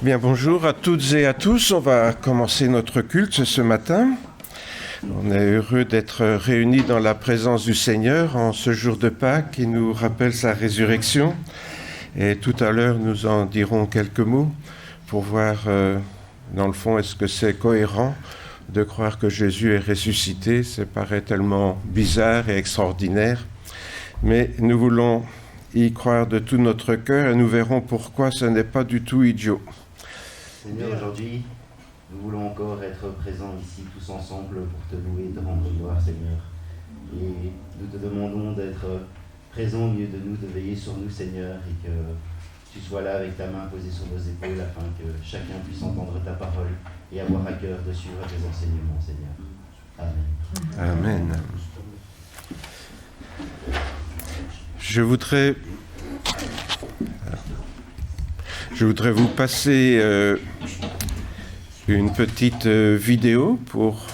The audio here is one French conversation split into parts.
Bien, bonjour à toutes et à tous. On va commencer notre culte ce matin. On est heureux d'être réunis dans la présence du Seigneur en ce jour de Pâques qui nous rappelle sa résurrection. Et tout à l'heure, nous en dirons quelques mots pour voir, dans le fond, est-ce que c'est cohérent de croire que Jésus est ressuscité. Ça paraît tellement bizarre et extraordinaire. Mais nous voulons y croire de tout notre cœur et nous verrons pourquoi ce n'est pas du tout idiot. Seigneur, aujourd'hui, nous voulons encore être présents ici tous ensemble pour te louer, te rendre gloire, Seigneur. Et nous te demandons d'être présent au milieu de nous, de veiller sur nous, Seigneur, et que tu sois là avec ta main posée sur nos épaules afin que chacun puisse entendre ta parole et avoir à cœur de suivre tes enseignements, Seigneur. Amen. Amen. Je voudrais vous passer une petite vidéo pour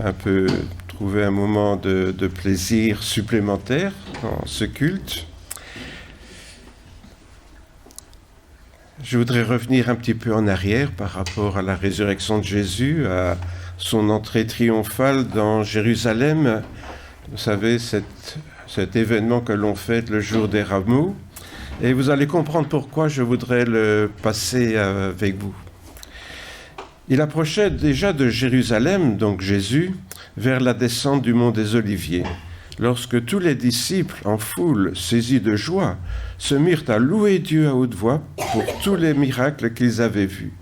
un peu trouver un moment de plaisir supplémentaire dans ce culte. Je voudrais revenir un petit peu en arrière par rapport à la résurrection de Jésus, à son entrée triomphale dans Jérusalem. Vous savez, cet événement que l'on fête le jour des Rameaux. Et vous allez comprendre pourquoi je voudrais le passer avec vous. Il approchait déjà de Jérusalem, donc Jésus, vers la descente du mont des Oliviers, lorsque tous les disciples, en foule, saisis de joie, se mirent à louer Dieu à haute voix pour tous les miracles qu'ils avaient vus.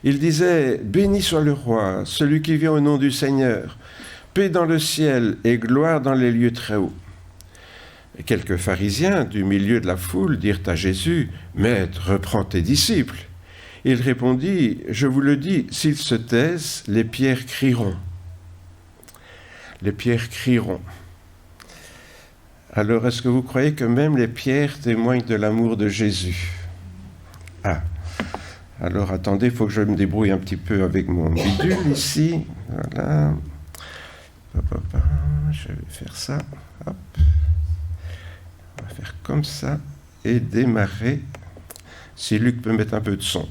Ils disaient « Béni soit le roi, celui qui vient au nom du Seigneur, paix dans le ciel et gloire dans les lieux très hauts. » Et quelques pharisiens du milieu de la foule dirent à Jésus « Maître, reprends tes disciples. » Il répondit « Je vous le dis, s'ils se taisent, les pierres crieront. » Les pierres crieront. Alors, est-ce que vous croyez que même les pierres témoignent de l'amour de Jésus? Ah, alors attendez, il faut que je me débrouille un petit peu avec mon bidule ici. Voilà. Je vais faire ça. Hop. On va faire comme ça et démarrer. Si Luc peut mettre un peu de son.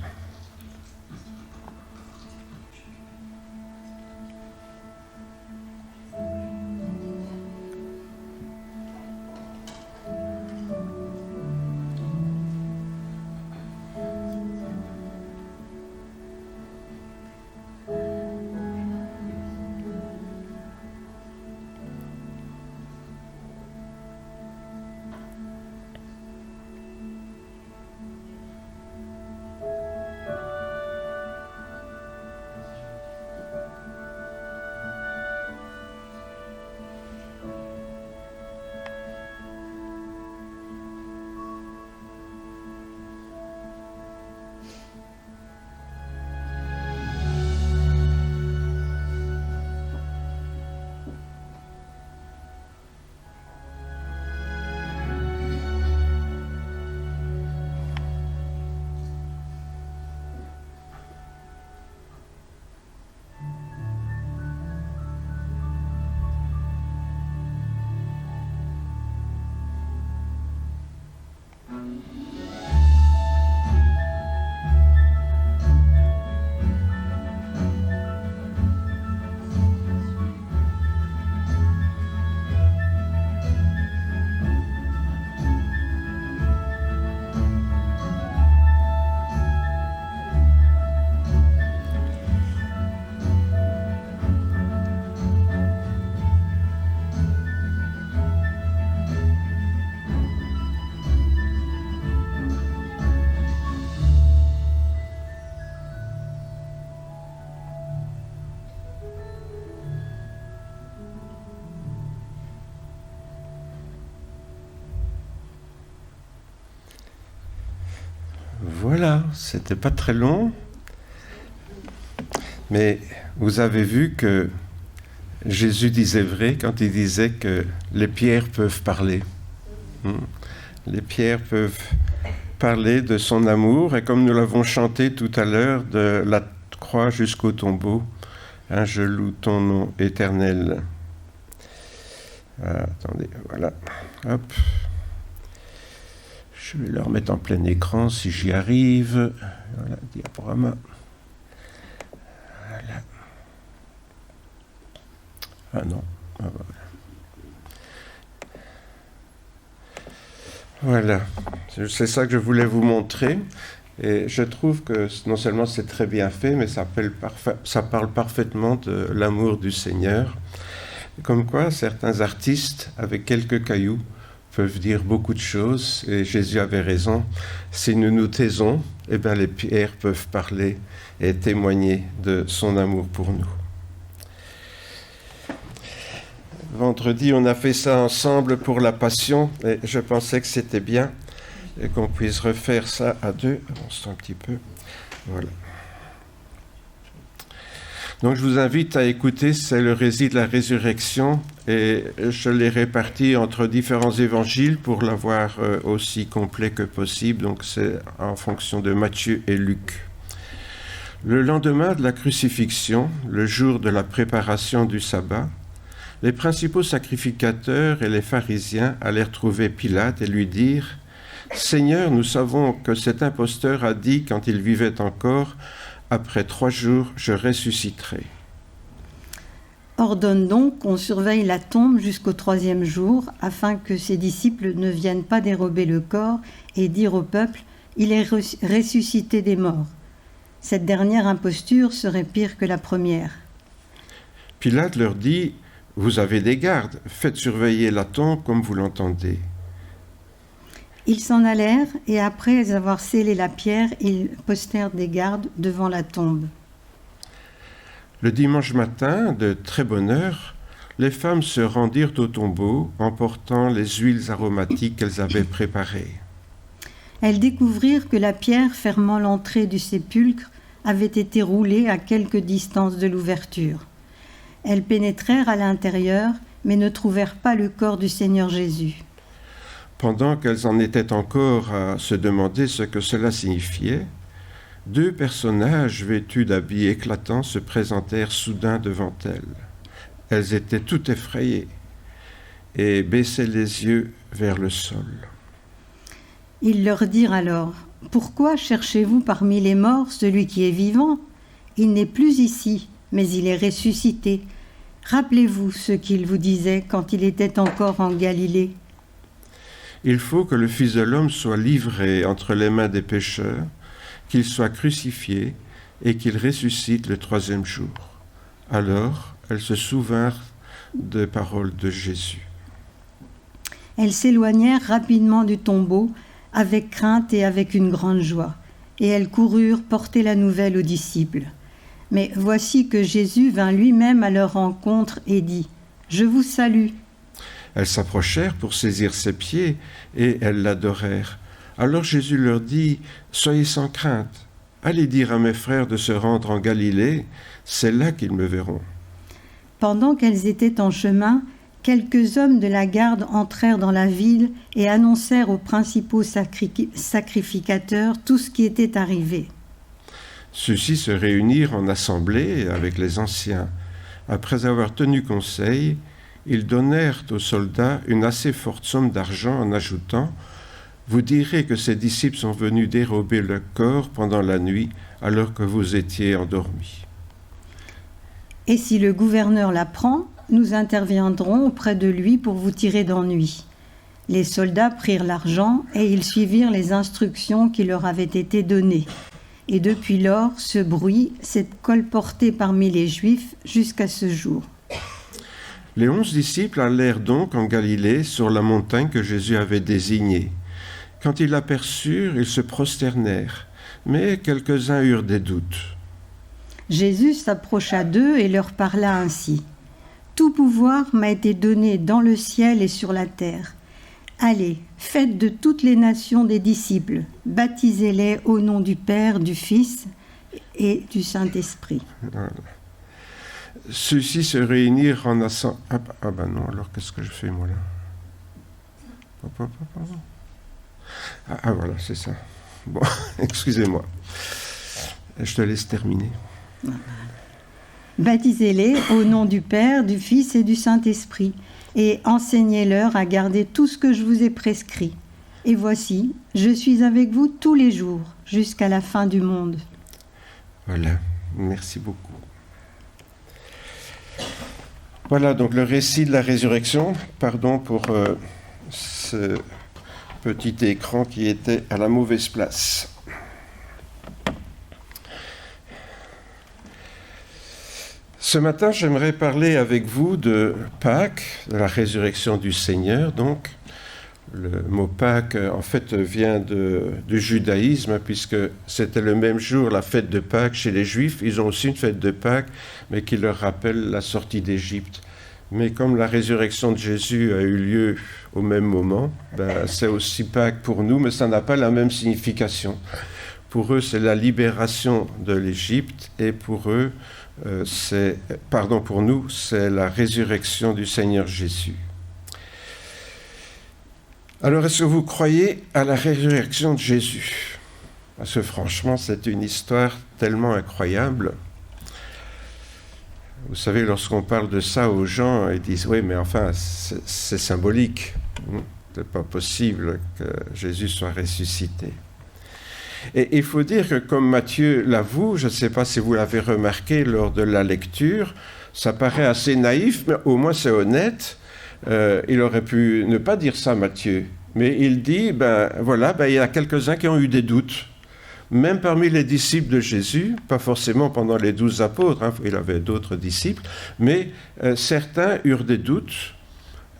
Voilà, c'était pas très long, mais vous avez vu que Jésus disait vrai quand il disait que les pierres peuvent parler. Les pierres peuvent parler de son amour, et comme nous l'avons chanté tout à l'heure, de la croix jusqu'au tombeau, je loue ton nom éternel. Attendez, voilà, hop. Je vais le remettre en plein écran si j'y arrive. Voilà, diaporama. Voilà. Ah non. Ah, voilà. C'est ça que je voulais vous montrer. Et je trouve que non seulement c'est très bien fait, mais ça parle parfaitement de l'amour du Seigneur. Comme quoi, certains artistes, avec quelques cailloux, peuvent dire beaucoup de choses. Et Jésus avait raison. Si nous nous taisons, eh bien, les pierres peuvent parler et témoigner de son amour pour nous. Vendredi, on a fait ça ensemble pour la Passion. Et je pensais que c'était bien. Et qu'on puisse refaire ça à deux. Avance un petit peu. Voilà. Donc je vous invite à écouter, c'est le récit de la résurrection, et je l'ai réparti entre différents évangiles pour l'avoir aussi complet que possible, donc c'est en fonction de Matthieu et Luc. Le lendemain de la crucifixion, le jour de la préparation du sabbat, les principaux sacrificateurs et les pharisiens allèrent trouver Pilate et lui dirent « Seigneur, nous savons que cet imposteur a dit quand il vivait encore, après 3 jours, je ressusciterai. » Ordonne donc qu'on surveille la tombe jusqu'au 3e jour, afin que ses disciples ne viennent pas dérober le corps et dire au peuple « Il est ressuscité des morts ». Cette dernière imposture serait pire que la première. Pilate leur dit « Vous avez des gardes, faites surveiller la tombe comme vous l'entendez. » Ils s'en allèrent, et après avoir scellé la pierre, ils postèrent des gardes devant la tombe. Le dimanche matin, de très bonne heure, les femmes se rendirent au tombeau, emportant les huiles aromatiques qu'elles avaient préparées. Elles découvrirent que la pierre fermant l'entrée du sépulcre avait été roulée à quelque distance de l'ouverture. Elles pénétrèrent à l'intérieur, mais ne trouvèrent pas le corps du Seigneur Jésus. Pendant qu'elles en étaient encore à se demander ce que cela signifiait, 2 personnages vêtus d'habits éclatants se présentèrent soudain devant elles. Elles étaient toutes effrayées et baissaient les yeux vers le sol. Ils leur dirent alors « Pourquoi cherchez-vous parmi les morts celui qui est vivant ? Il n'est plus ici, mais il est ressuscité. Rappelez-vous ce qu'il vous disait quand il était encore en Galilée. Il faut que le Fils de l'homme soit livré entre les mains des pécheurs, qu'il soit crucifié et qu'il ressuscite le 3e jour. » Alors, elles se souvinrent des paroles de Jésus. Elles s'éloignèrent rapidement du tombeau, avec crainte et avec une grande joie, et elles coururent porter la nouvelle aux disciples. Mais voici que Jésus vint lui-même à leur rencontre et dit « Je vous salue ». Elles s'approchèrent pour saisir ses pieds et elles l'adorèrent. Alors Jésus leur dit « Soyez sans crainte, allez dire à mes frères de se rendre en Galilée, c'est là qu'ils me verront. » Pendant qu'elles étaient en chemin, quelques hommes de la garde entrèrent dans la ville et annoncèrent aux principaux sacrificateurs tout ce qui était arrivé. Ceux-ci se réunirent en assemblée avec les anciens. Après avoir tenu conseil, ils donnèrent aux soldats une assez forte somme d'argent en ajoutant « Vous direz que ces disciples sont venus dérober le corps pendant la nuit alors que vous étiez endormis. » Et si le gouverneur l'apprend, nous interviendrons auprès de lui pour vous tirer d'ennui. Les soldats prirent l'argent et ils suivirent les instructions qui leur avaient été données. Et depuis lors, ce bruit s'est colporté parmi les Juifs jusqu'à ce jour. Les 11 disciples allèrent donc en Galilée sur la montagne que Jésus avait désignée. Quand ils l'aperçurent, ils se prosternèrent, mais quelques-uns eurent des doutes. Jésus s'approcha d'eux et leur parla ainsi. « Tout pouvoir m'a été donné dans le ciel et sur la terre. Allez, faites de toutes les nations des disciples, baptisez-les au nom du Père, du Fils et du Saint-Esprit. » Voilà. Ceux-ci se réunirent en assemblée. Ah ben non, alors qu'est-ce que je fais moi là? Ah voilà, c'est ça. Bon, excusez-moi. Je te laisse terminer. Baptisez-les au nom du Père, du Fils et du Saint-Esprit, et enseignez-leur à garder tout ce que je vous ai prescrit. Et voici, je suis avec vous tous les jours, jusqu'à la fin du monde. Voilà, merci beaucoup. Voilà donc le récit de la résurrection. Pardon pour ce petit écran qui était à la mauvaise place. Ce matin, j'aimerais parler avec vous de Pâques, de la résurrection du Seigneur. Donc, le mot Pâques, en fait, vient du judaïsme, puisque c'était le même jour, la fête de Pâques chez les Juifs. Ils ont aussi une fête de Pâques, mais qui leur rappelle la sortie d'Égypte. Mais comme la résurrection de Jésus a eu lieu au même moment, c'est aussi Pâques pour nous, mais ça n'a pas la même signification. Pour eux, c'est la libération de l'Égypte, et pour eux, pour nous, c'est la résurrection du Seigneur Jésus. Alors, est-ce que vous croyez à la résurrection de Jésus? Parce que franchement, c'est une histoire tellement incroyable. Vous savez, lorsqu'on parle de ça aux gens, ils disent « Oui, mais enfin, c'est symbolique. C'est pas possible que Jésus soit ressuscité. » Et il faut dire que, comme Matthieu l'avoue, je ne sais pas si vous l'avez remarqué lors de la lecture, ça paraît assez naïf, mais au moins c'est honnête. Il aurait pu ne pas dire ça, Matthieu, mais il dit, il y a quelques-uns qui ont eu des doutes, même parmi les disciples de Jésus, pas forcément pendant les 12 apôtres, il avait d'autres disciples, mais certains eurent des doutes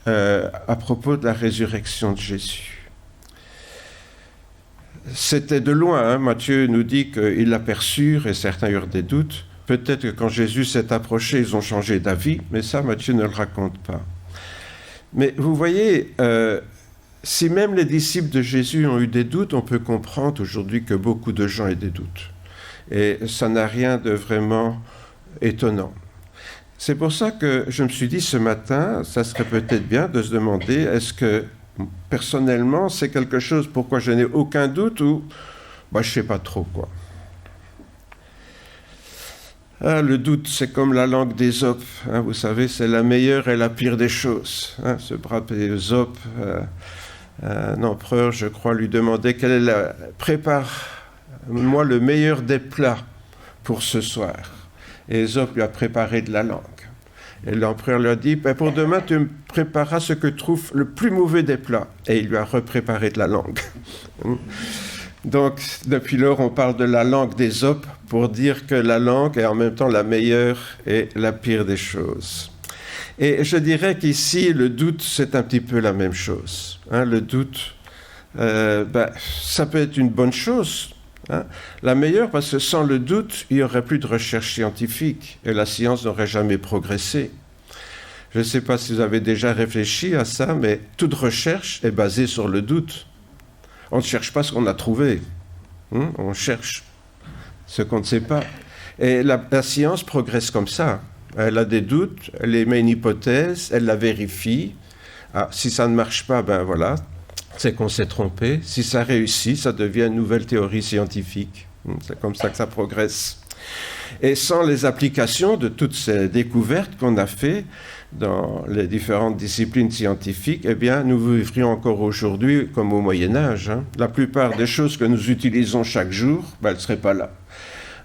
à propos de la résurrection de Jésus. C'était de loin, Matthieu nous dit qu'ils l'aperçurent et certains eurent des doutes. Peut-être que quand Jésus s'est approché, ils ont changé d'avis, mais ça, Matthieu ne le raconte pas. Mais vous voyez, si même les disciples de Jésus ont eu des doutes, on peut comprendre aujourd'hui que beaucoup de gens aient des doutes. Et ça n'a rien de vraiment étonnant. C'est pour ça que je me suis dit ce matin, ça serait peut-être bien de se demander, est-ce que personnellement, c'est quelque chose pourquoi je n'ai aucun doute ou je ne sais pas trop quoi. Le doute, c'est comme la langue d'Ésope. Vous savez, c'est la meilleure et la pire des choses. Ce brave Ésope, un empereur, je crois, lui demandait prépare-moi le meilleur des plats pour ce soir. Et Ésope lui a préparé de la langue. Et l'empereur lui a dit, pour demain, tu me prépareras ce que tu trouves le plus mauvais des plats. Et il lui a repréparé de la langue. Donc, depuis lors, on parle de la langue d'Ésope pour dire que la langue est en même temps la meilleure et la pire des choses. Et je dirais qu'ici, le doute, c'est un petit peu la même chose. Le doute, ça peut être une bonne chose. La meilleure, parce que sans le doute, il n'y aurait plus de recherche scientifique et la science n'aurait jamais progressé. Je ne sais pas si vous avez déjà réfléchi à ça, mais toute recherche est basée sur le doute. On ne cherche pas ce qu'on a trouvé, on cherche ce qu'on ne sait pas. Et la science progresse comme ça. Elle a des doutes, elle émet une hypothèse, elle la vérifie. Si ça ne marche pas, c'est qu'on s'est trompé. Si ça réussit, ça devient une nouvelle théorie scientifique. C'est comme ça que ça progresse. Et sans les applications de toutes ces découvertes qu'on a faites dans les différentes disciplines scientifiques, nous vivrions encore aujourd'hui comme au Moyen-Âge. La plupart des choses que nous utilisons chaque jour, elles ne seraient pas là.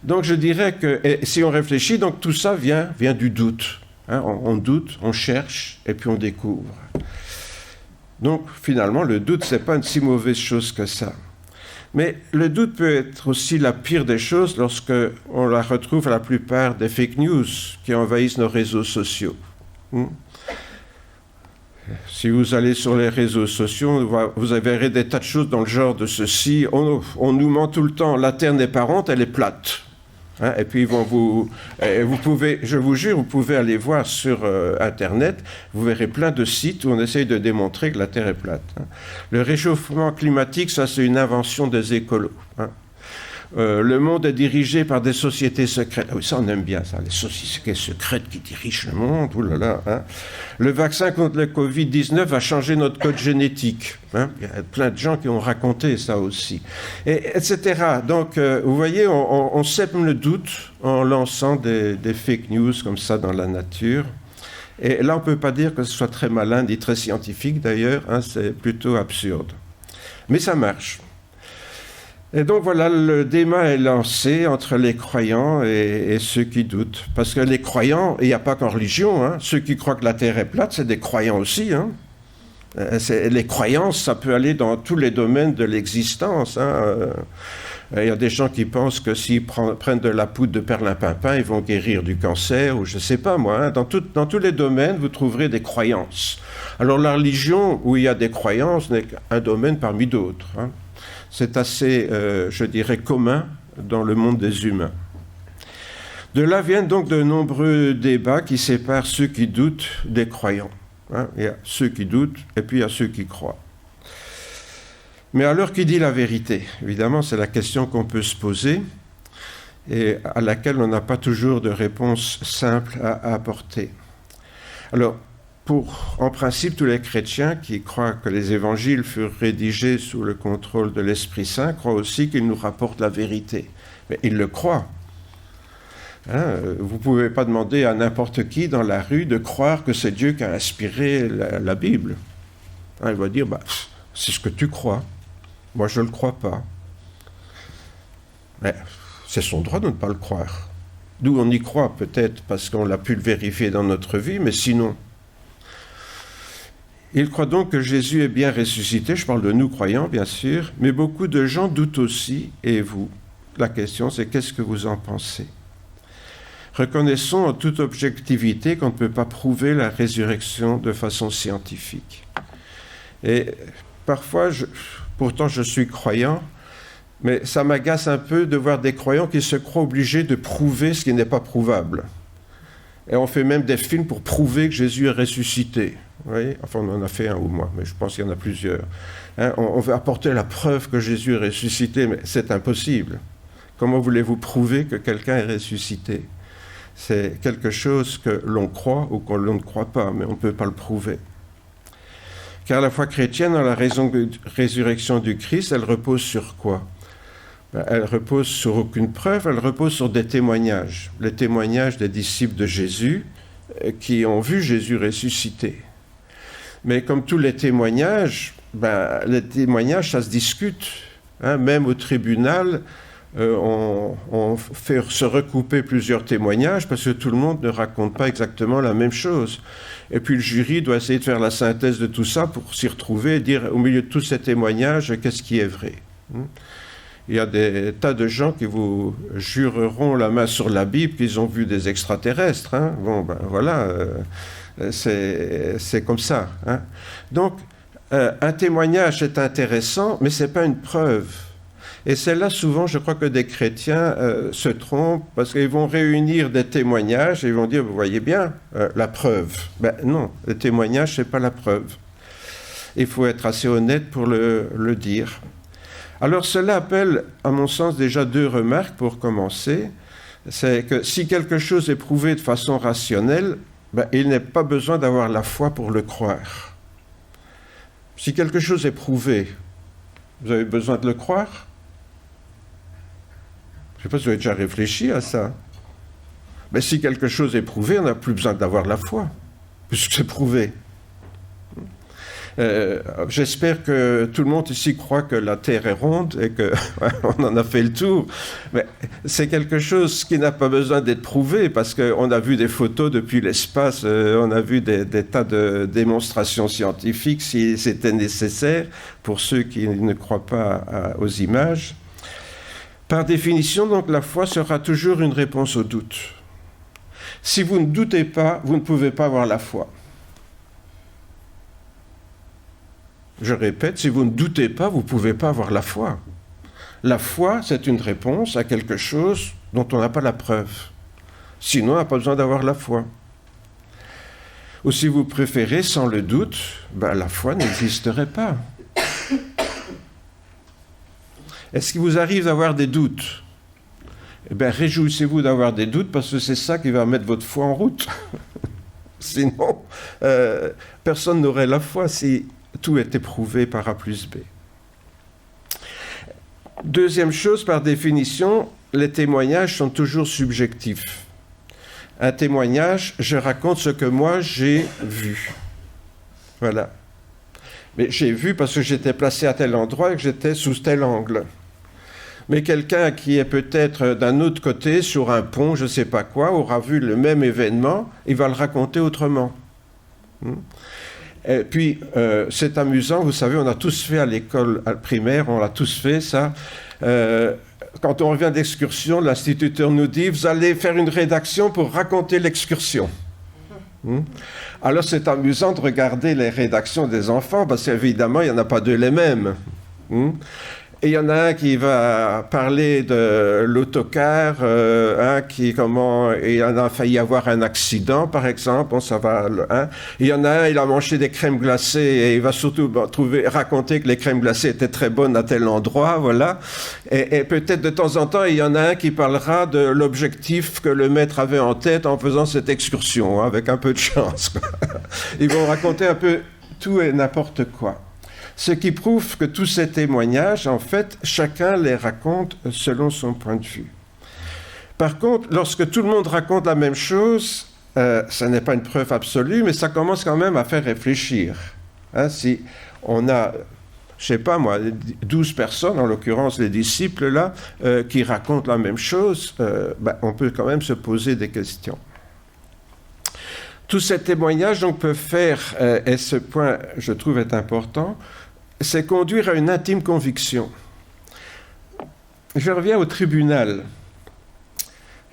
Donc je dirais que, si on réfléchit, donc tout ça vient du doute. On doute, on cherche, et puis on découvre. Donc, finalement, le doute, ce n'est pas une si mauvaise chose que ça. Mais le doute peut être aussi la pire des choses lorsqu'on la retrouve à la plupart des fake news qui envahissent nos réseaux sociaux. Si vous allez sur les réseaux sociaux, vous verrez des tas de choses dans le genre de ceci. On nous ment tout le temps, la Terre n'est pas ronde, elle est plate. Et puis vous pouvez, je vous jure, vous pouvez aller voir sur Internet, vous verrez plein de sites où on essaye de démontrer que la Terre est plate. Le réchauffement climatique, ça c'est une invention des écolos. Le monde est dirigé par des sociétés secrètes. Ah oui, ça on aime bien ça, les sociétés secrètes qui dirigent le monde. Ouh là là, Le vaccin contre le Covid-19 va changer notre code génétique. Il y a plein de gens qui ont raconté ça aussi, etc. Donc, vous voyez, on sème le doute en lançant des fake news comme ça dans la nature. Et là, on ne peut pas dire que ce soit très malin, ni très scientifique d'ailleurs, c'est plutôt absurde. Mais ça marche. Et donc voilà, le débat est lancé entre les croyants et ceux qui doutent. Parce que les croyants, il n'y a pas qu'en religion, hein, ceux qui croient que la Terre est plate, c'est des croyants aussi. Hein. Les croyances, ça peut aller dans tous les domaines de l'existence. Hein. Il y a des gens qui pensent que s'ils prennent de la poudre de perlimpinpin, ils vont guérir du cancer, ou je ne sais pas moi. Hein. Dans tous les domaines, vous trouverez des croyances. Alors la religion, où il y a des croyances, n'est qu'un domaine parmi d'autres. Hein. C'est assez, je dirais, commun dans le monde des humains. De là viennent donc de nombreux débats qui séparent ceux qui doutent des croyants. Hein. Il y a ceux qui doutent et puis il y a ceux qui croient. Mais alors, qui dit la vérité? Évidemment, c'est la question qu'on peut se poser et à laquelle on n'a pas toujours de réponse simple à apporter. Alors, en principe, tous les chrétiens qui croient que les évangiles furent rédigés sous le contrôle de l'Esprit Saint croient aussi qu'ils nous rapportent la vérité. Mais ils le croient. Hein, vous ne pouvez pas demander à n'importe qui dans la rue de croire que c'est Dieu qui a inspiré la Bible. Hein, il va dire, c'est ce que tu crois. Moi, je ne le crois pas. Mais c'est son droit de ne pas le croire. D'où on y croit, peut-être parce qu'on l'a pu le vérifier dans notre vie, mais sinon. Il croit donc que Jésus est bien ressuscité, je parle de nous croyants, bien sûr, mais beaucoup de gens doutent aussi, et vous. La question, c'est qu'est-ce que vous en pensez? Reconnaissons en toute objectivité qu'on ne peut pas prouver la résurrection de façon scientifique. Et parfois, pourtant je suis croyant, mais ça m'agace un peu de voir des croyants qui se croient obligés de prouver ce qui n'est pas prouvable. Et on fait même des films pour prouver que Jésus est ressuscité. Vous voyez? Enfin, on en a fait un ou moi, mais je pense qu'il y en a plusieurs. Hein, on veut apporter la preuve que Jésus est ressuscité, mais c'est impossible. Comment voulez-vous prouver que quelqu'un est ressuscité? C'est quelque chose que l'on croit ou que l'on ne croit pas, mais on ne peut pas le prouver. Car la foi chrétienne, dans la résurrection du Christ, elle repose sur quoi? Elle repose sur aucune preuve, elle repose sur des témoignages. Les témoignages des disciples de Jésus qui ont vu Jésus ressuscité. Mais comme tous les témoignages, ça se discute. Hein, même au tribunal, on fait se recouper plusieurs témoignages parce que tout le monde ne raconte pas exactement la même chose. Et puis le jury doit essayer de faire la synthèse de tout ça pour s'y retrouver et dire au milieu de tous ces témoignages, qu'est-ce qui est vrai. Il y a des tas de gens qui vous jureront la main sur la Bible qu'ils ont vu des extraterrestres. Hein. Bon, voilà, c'est comme ça. Hein. Donc, un témoignage est intéressant, mais ce n'est pas une preuve. Et c'est là souvent, je crois que des chrétiens se trompent parce qu'ils vont réunir des témoignages et ils vont dire, vous voyez bien, la preuve. Non, le témoignage, ce n'est pas la preuve. Il faut être assez honnête pour le dire. Alors cela appelle, à mon sens, déjà deux remarques pour commencer. C'est que si quelque chose est prouvé de façon rationnelle, il n'est pas besoin d'avoir la foi pour le croire. Si quelque chose est prouvé, vous avez besoin de le croire? Je ne sais pas si vous avez déjà réfléchi à ça. Mais si quelque chose est prouvé, on n'a plus besoin d'avoir la foi, puisque c'est prouvé. J'espère que tout le monde ici croit que la Terre est ronde et qu'on en a fait le tour. Mais c'est quelque chose qui n'a pas besoin d'être prouvé parce qu'on a vu des photos depuis l'espace, on a vu des tas de démonstrations scientifiques si c'était nécessaire pour ceux qui ne croient pas aux images. Par définition, donc, la foi sera toujours une réponse au doute. Si vous ne doutez pas, vous ne pouvez pas avoir la foi. Je répète, si vous ne doutez pas, vous ne pouvez pas avoir la foi. La foi, c'est une réponse à quelque chose dont on n'a pas la preuve. Sinon, on n'a pas besoin d'avoir la foi. Ou si vous préférez, sans le doute, la foi n'existerait pas. Est-ce qu'il vous arrive d'avoir des doutes? Réjouissez-vous d'avoir des doutes parce que c'est ça qui va mettre votre foi en route. Sinon, personne n'aurait la foi si tout était prouvé par A plus B. Deuxième chose, par définition, les témoignages sont toujours subjectifs. Un témoignage, je raconte ce que moi j'ai vu. Voilà. Mais j'ai vu parce que j'étais placé à tel endroit et que j'étais sous tel angle. Mais quelqu'un qui est peut-être d'un autre côté, sur un pont, je ne sais pas quoi, aura vu le même événement, il va le raconter autrement. Et puis, c'est amusant, vous savez, on a tous fait à l'école primaire, on l'a tous fait ça. Quand on revient d'excursion, l'instituteur nous dit « Vous allez faire une rédaction pour raconter l'excursion ». Alors c'est amusant de regarder les rédactions des enfants, parce qu'évidemment, il n'y en a pas deux les mêmes. Et il y en a un qui va parler de l'autocar, il y en a failli avoir un accident, par exemple. Bon, ça va, il y en a un, il a mangé des crèmes glacées et il va surtout raconter que les crèmes glacées étaient très bonnes à tel endroit, voilà. Et peut-être de temps en temps, il y en a un qui parlera de l'objectif que le maître avait en tête en faisant cette excursion, avec un peu de chance, quoi. Ils vont raconter un peu tout et n'importe quoi. Ce qui prouve que tous ces témoignages, en fait, chacun les raconte selon son point de vue. Par contre, lorsque tout le monde raconte la même chose, ça n'est pas une preuve absolue, mais ça commence quand même à faire réfléchir. Si on a, je sais pas moi, 12 personnes, en l'occurrence les disciples là, qui racontent la même chose, on peut quand même se poser des questions. Tous ces témoignages donc peuvent faire, et ce point je trouve est important, c'est conduire à une intime conviction. Je reviens au tribunal.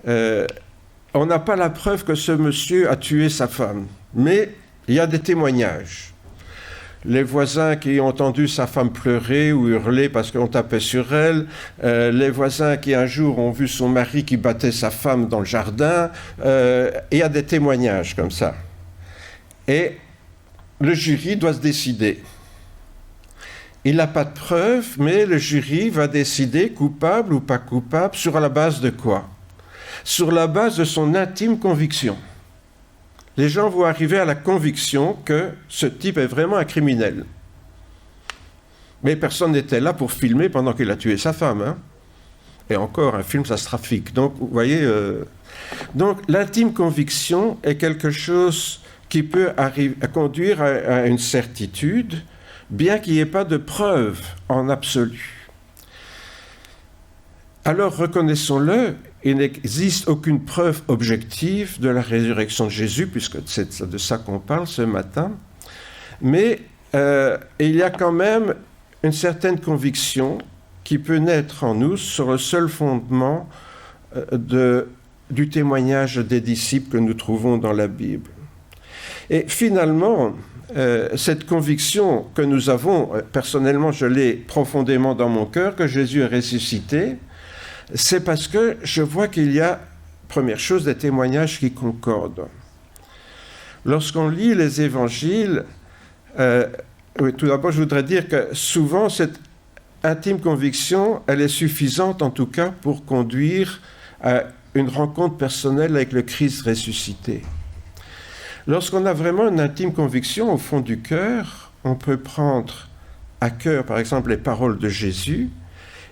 On n'a pas la preuve que ce monsieur a tué sa femme, mais il y a des témoignages. Les voisins qui ont entendu sa femme pleurer ou hurler parce qu'on tapait sur elle, les voisins qui un jour ont vu son mari qui battait sa femme dans le jardin, il y a des témoignages comme ça. Et le jury doit se décider. Il n'a pas de preuves, mais le jury va décider coupable ou pas coupable sur la base de quoi? Sur la base de son intime conviction. Les gens vont arriver à la conviction que ce type est vraiment un criminel. Mais personne n'était là pour filmer pendant qu'il a tué sa femme. Hein? Et encore, un film, ça se trafique. Donc, vous voyez... Donc, l'intime conviction est quelque chose qui peut conduire à une certitude, bien qu'il n'y ait pas de preuve en absolu. Alors, reconnaissons-le, il n'existe aucune preuve objective de la résurrection de Jésus, puisque c'est de ça qu'on parle ce matin, mais il y a quand même une certaine conviction qui peut naître en nous sur le seul fondement du témoignage des disciples que nous trouvons dans la Bible. Et finalement, cette conviction que nous avons, personnellement je l'ai profondément dans mon cœur, que Jésus est ressuscité, c'est parce que je vois qu'il y a, première chose, des témoignages qui concordent. Lorsqu'on lit les évangiles, tout d'abord je voudrais dire que souvent cette intime conviction, elle est suffisante en tout cas pour conduire à une rencontre personnelle avec le Christ ressuscité. Lorsqu'on a vraiment une intime conviction au fond du cœur, on peut prendre à cœur par exemple les paroles de Jésus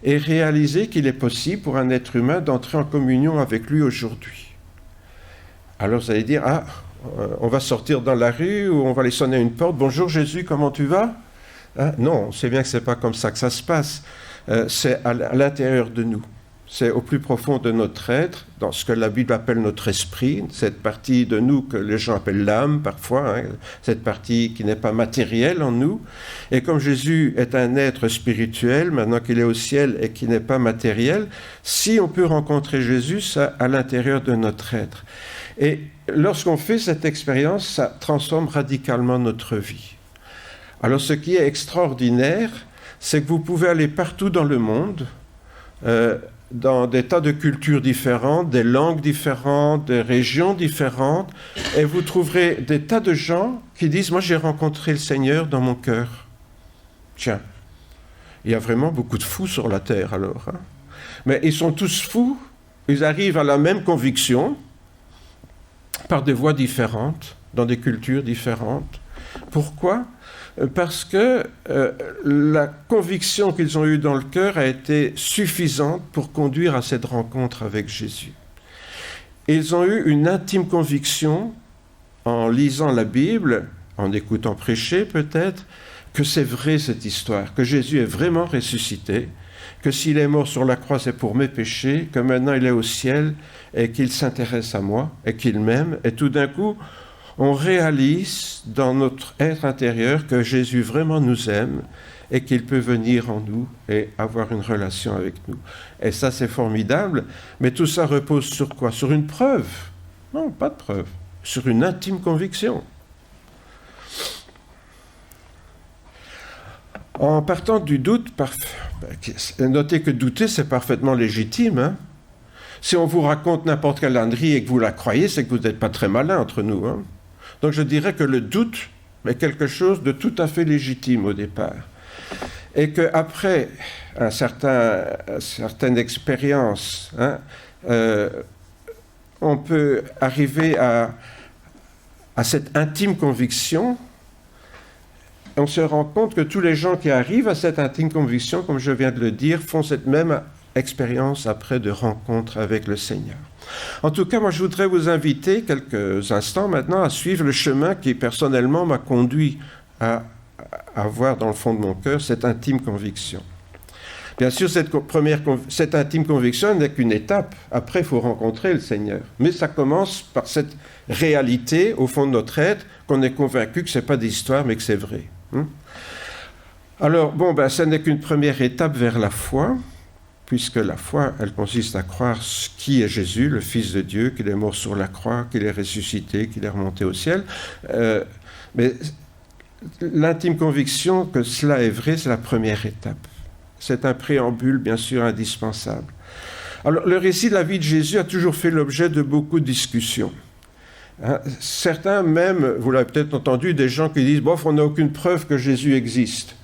et réaliser qu'il est possible pour un être humain d'entrer en communion avec lui aujourd'hui. Alors vous allez dire, on va sortir dans la rue ou on va aller sonner à une porte, « Bonjour Jésus, comment tu vas ?» Non, on sait bien que ce n'est pas comme ça que ça se passe. C'est à l'intérieur de nous. C'est au plus profond de notre être, dans ce que la Bible appelle notre esprit, cette partie de nous que les gens appellent l'âme parfois, cette partie qui n'est pas matérielle en nous. Et comme Jésus est un être spirituel, maintenant qu'il est au ciel et qui n'est pas matériel, si on peut rencontrer Jésus, ça à l'intérieur de notre être. Et lorsqu'on fait cette expérience, ça transforme radicalement notre vie. Alors ce qui est extraordinaire, c'est que vous pouvez aller partout dans le monde, dans des tas de cultures différentes, des langues différentes, des régions différentes, et vous trouverez des tas de gens qui disent « Moi, j'ai rencontré le Seigneur dans mon cœur. » Tiens, il y a vraiment beaucoup de fous sur la terre alors. Hein? Mais ils sont tous fous, ils arrivent à la même conviction, par des voies différentes, dans des cultures différentes. Pourquoi ? Parce que la conviction qu'ils ont eue dans le cœur a été suffisante pour conduire à cette rencontre avec Jésus. Ils ont eu une intime conviction, en lisant la Bible, en écoutant prêcher peut-être, que c'est vrai cette histoire, que Jésus est vraiment ressuscité, que s'il est mort sur la croix, c'est pour mes péchés, que maintenant il est au ciel et qu'il s'intéresse à moi et qu'il m'aime. Et tout d'un coup, on réalise dans notre être intérieur que Jésus vraiment nous aime et qu'il peut venir en nous et avoir une relation avec nous. Et ça, c'est formidable. Mais tout ça repose sur quoi? Sur une preuve? Non, pas de preuve. Sur une intime conviction. En partant du doute, notez que douter, c'est parfaitement légitime. Hein? Si on vous raconte n'importe quelle ânerie et que vous la croyez, c'est que vous n'êtes pas très malin entre nous. Hein? Donc je dirais que le doute est quelque chose de tout à fait légitime au départ. Et qu'après une certaine expérience, hein, on peut arriver à cette intime conviction. On se rend compte que tous les gens qui arrivent à cette intime conviction, comme je viens de le dire, font cette même expérience après de rencontre avec le Seigneur. En tout cas, moi, je voudrais vous inviter quelques instants maintenant à suivre le chemin qui, personnellement, m'a conduit à avoir dans le fond de mon cœur cette intime conviction. Bien sûr, cette intime conviction n'est qu'une étape. Après, il faut rencontrer le Seigneur. Mais ça commence par cette réalité, au fond de notre être, qu'on est convaincu que ce n'est pas d'histoire, mais que c'est vrai. Alors, ce n'est qu'une première étape vers la foi, puisque la foi, elle consiste à croire qui est Jésus, le Fils de Dieu, qu'il est mort sur la croix, qu'il est ressuscité, qu'il est remonté au ciel. Mais l'intime conviction que cela est vrai, c'est la première étape. C'est un préambule, bien sûr, indispensable. Alors, le récit de la vie de Jésus a toujours fait l'objet de beaucoup de discussions. Hein, certains même, vous l'avez peut-être entendu, des gens qui disent « bof, on n'a aucune preuve que Jésus existe ».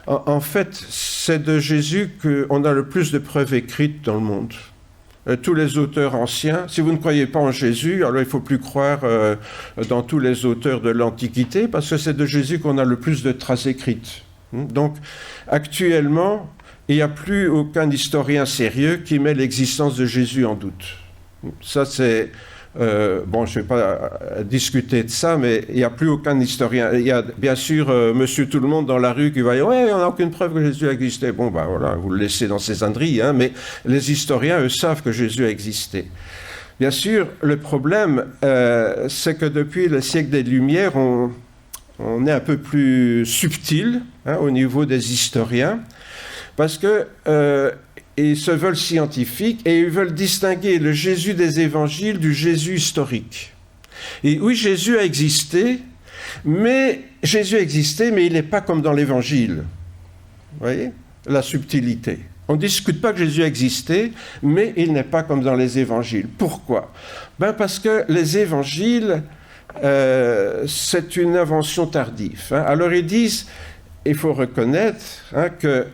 En fait, c'est de Jésus qu'on a le plus de preuves écrites dans le monde. Tous les auteurs anciens, si vous ne croyez pas en Jésus, alors il ne faut plus croire dans tous les auteurs de l'Antiquité, parce que c'est de Jésus qu'on a le plus de traces écrites. Donc, actuellement, il n'y a plus aucun historien sérieux qui met l'existence de Jésus en doute. Ça, c'est... je ne vais pas discuter de ça, mais il n'y a plus aucun historien. Il y a bien sûr monsieur tout le monde dans la rue qui va dire « ouais, on n'a aucune preuve que Jésus a existé ». Bon, voilà, vous le laissez dans ses âneries, hein, mais les historiens, eux, savent que Jésus a existé. Bien sûr, le problème, c'est que depuis le siècle des Lumières, on est un peu plus subtil hein, au niveau des historiens, parce que... ils se veulent scientifiques et ils veulent distinguer le Jésus des évangiles du Jésus historique. Et oui, Jésus a existé, mais il n'est pas comme dans l'évangile. Vous voyez la subtilité. On ne discute pas que Jésus a existé, mais il n'est pas comme dans les évangiles. Pourquoi? Parce que les évangiles, c'est une invention tardive. Hein. Alors ils disent, il faut reconnaître hein, que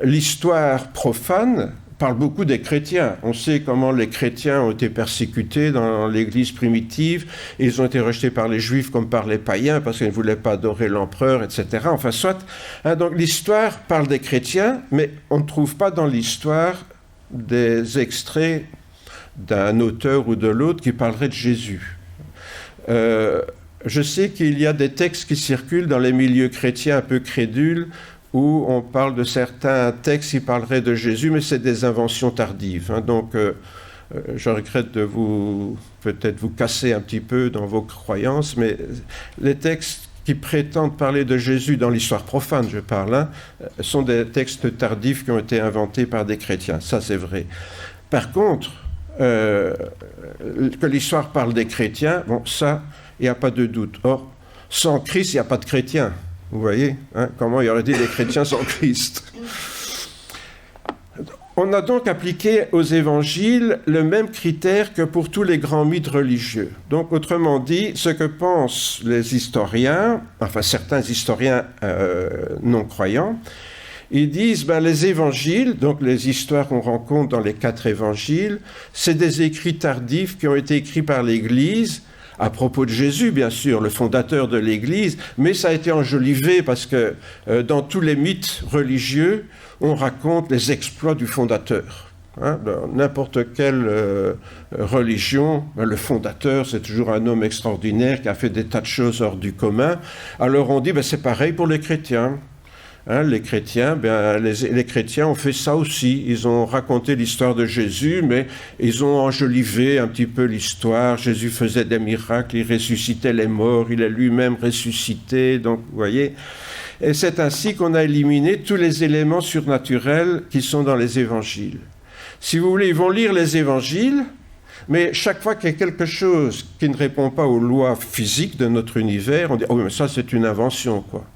l'histoire profane parle beaucoup des chrétiens. On sait comment les chrétiens ont été persécutés dans l'Église primitive. Ils ont été rejetés par les Juifs comme par les païens parce qu'ils ne voulaient pas adorer l'empereur, etc. Enfin, soit. Hein, donc l'histoire parle des chrétiens, mais on ne trouve pas dans l'histoire des extraits d'un auteur ou de l'autre qui parlerait de Jésus. Je sais qu'il y a des textes qui circulent dans les milieux chrétiens un peu crédules où on parle de certains textes qui parleraient de Jésus, mais c'est des inventions tardives. Hein. Donc, je regrette de peut-être vous casser un petit peu dans vos croyances, mais les textes qui prétendent parler de Jésus dans l'histoire profane, je parle, hein, sont des textes tardifs qui ont été inventés par des chrétiens. Ça, c'est vrai. Par contre, que l'histoire parle des chrétiens, ça, il n'y a pas de doute. Or, sans Christ, il n'y a pas de chrétiens. Vous voyez hein, comment il y aurait dit les chrétiens sans Christ. On a donc appliqué aux évangiles le même critère que pour tous les grands mythes religieux. Donc, autrement dit, ce que pensent les historiens, enfin certains historiens non-croyants, ils disent les évangiles, donc les histoires qu'on rencontre dans les 4 évangiles, c'est des écrits tardifs qui ont été écrits par l'Église, à propos de Jésus, bien sûr, le fondateur de l'Église, mais ça a été enjolivé parce que dans tous les mythes religieux, on raconte les exploits du fondateur. Hein, dans n'importe quelle religion, le fondateur, c'est toujours un homme extraordinaire qui a fait des tas de choses hors du commun. Alors on dit, c'est pareil pour les chrétiens. Les chrétiens, les chrétiens ont fait ça aussi. Ils ont raconté l'histoire de Jésus, mais ils ont enjolivé un petit peu l'histoire. Jésus faisait des miracles, il ressuscitait les morts, il est lui-même ressuscité. Donc, vous voyez. Et c'est ainsi qu'on a éliminé tous les éléments surnaturels qui sont dans les évangiles. Si vous voulez, ils vont lire les évangiles, mais chaque fois qu'il y a quelque chose qui ne répond pas aux lois physiques de notre univers, on dit « Oh, mais ça, c'est une invention, quoi. »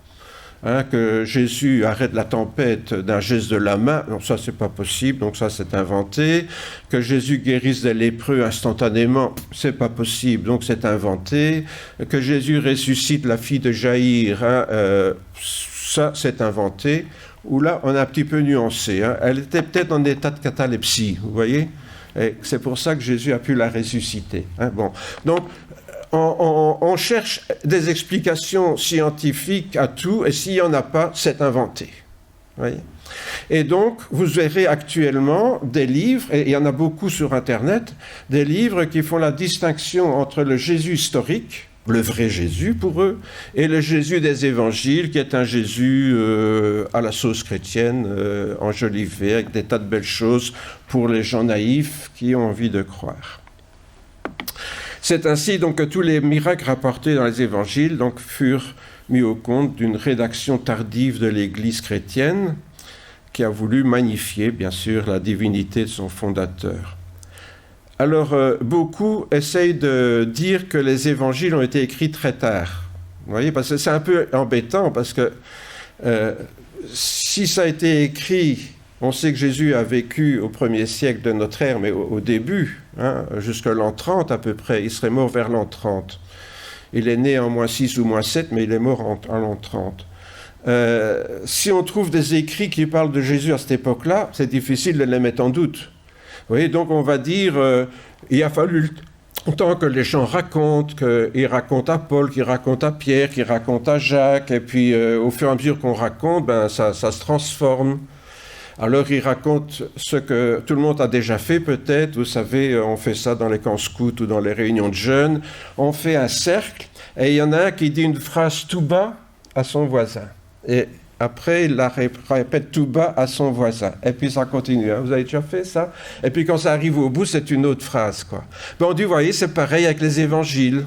Que Jésus arrête la tempête d'un geste de la main, non, ça c'est pas possible, donc ça c'est inventé. Que Jésus guérisse des lépreux instantanément, c'est pas possible, donc c'est inventé. Que Jésus ressuscite la fille de Jaïr, ça c'est inventé. Ou là on a un petit peu nuancé. Elle était peut-être en état de catalepsie, vous voyez. Et c'est pour ça que Jésus a pu la ressusciter. Bon, donc on cherche des explications scientifiques à tout, et s'il n'y en a pas, c'est inventé. Voyez ? Et donc, vous verrez actuellement des livres, et il y en a beaucoup sur Internet, des livres qui font la distinction entre le Jésus historique, le vrai Jésus pour eux, et le Jésus des évangiles, qui est un Jésus à la sauce chrétienne, enjolivé, avec des tas de belles choses pour les gens naïfs qui ont envie de croire. C'est ainsi donc que tous les miracles rapportés dans les évangiles donc, furent mis au compte d'une rédaction tardive de l'Église chrétienne qui a voulu magnifier, bien sûr, la divinité de son fondateur. Alors, beaucoup essayent de dire que les évangiles ont été écrits très tard. Vous voyez, parce que c'est un peu embêtant, parce que si ça a été écrit... On sait que Jésus a vécu au 1er siècle de notre ère, mais au début, jusqu'à l'an 30 à peu près. Il serait mort vers l'an 30. Il est né en moins 6 ou moins 7, mais il est mort en l'an 30. Si on trouve des écrits qui parlent de Jésus à cette époque-là, c'est difficile de les mettre en doute. Vous voyez, donc on va dire, il a fallu longtemps que les gens racontent, qu'ils racontent à Paul, qu'ils racontent à Pierre, qu'ils racontent à Jacques, et puis au fur et à mesure qu'on raconte, ça se transforme. Alors, il raconte ce que tout le monde a déjà fait, peut-être. Vous savez, on fait ça dans les camps scouts ou dans les réunions de jeunes. On fait un cercle, et il y en a un qui dit une phrase tout bas à son voisin. Et après, il la répète tout bas à son voisin. Et puis, ça continue. Vous avez déjà fait ça? Et puis, quand ça arrive au bout, c'est une autre phrase, quoi. Bon, on dit, vous voyez, c'est pareil avec les évangiles.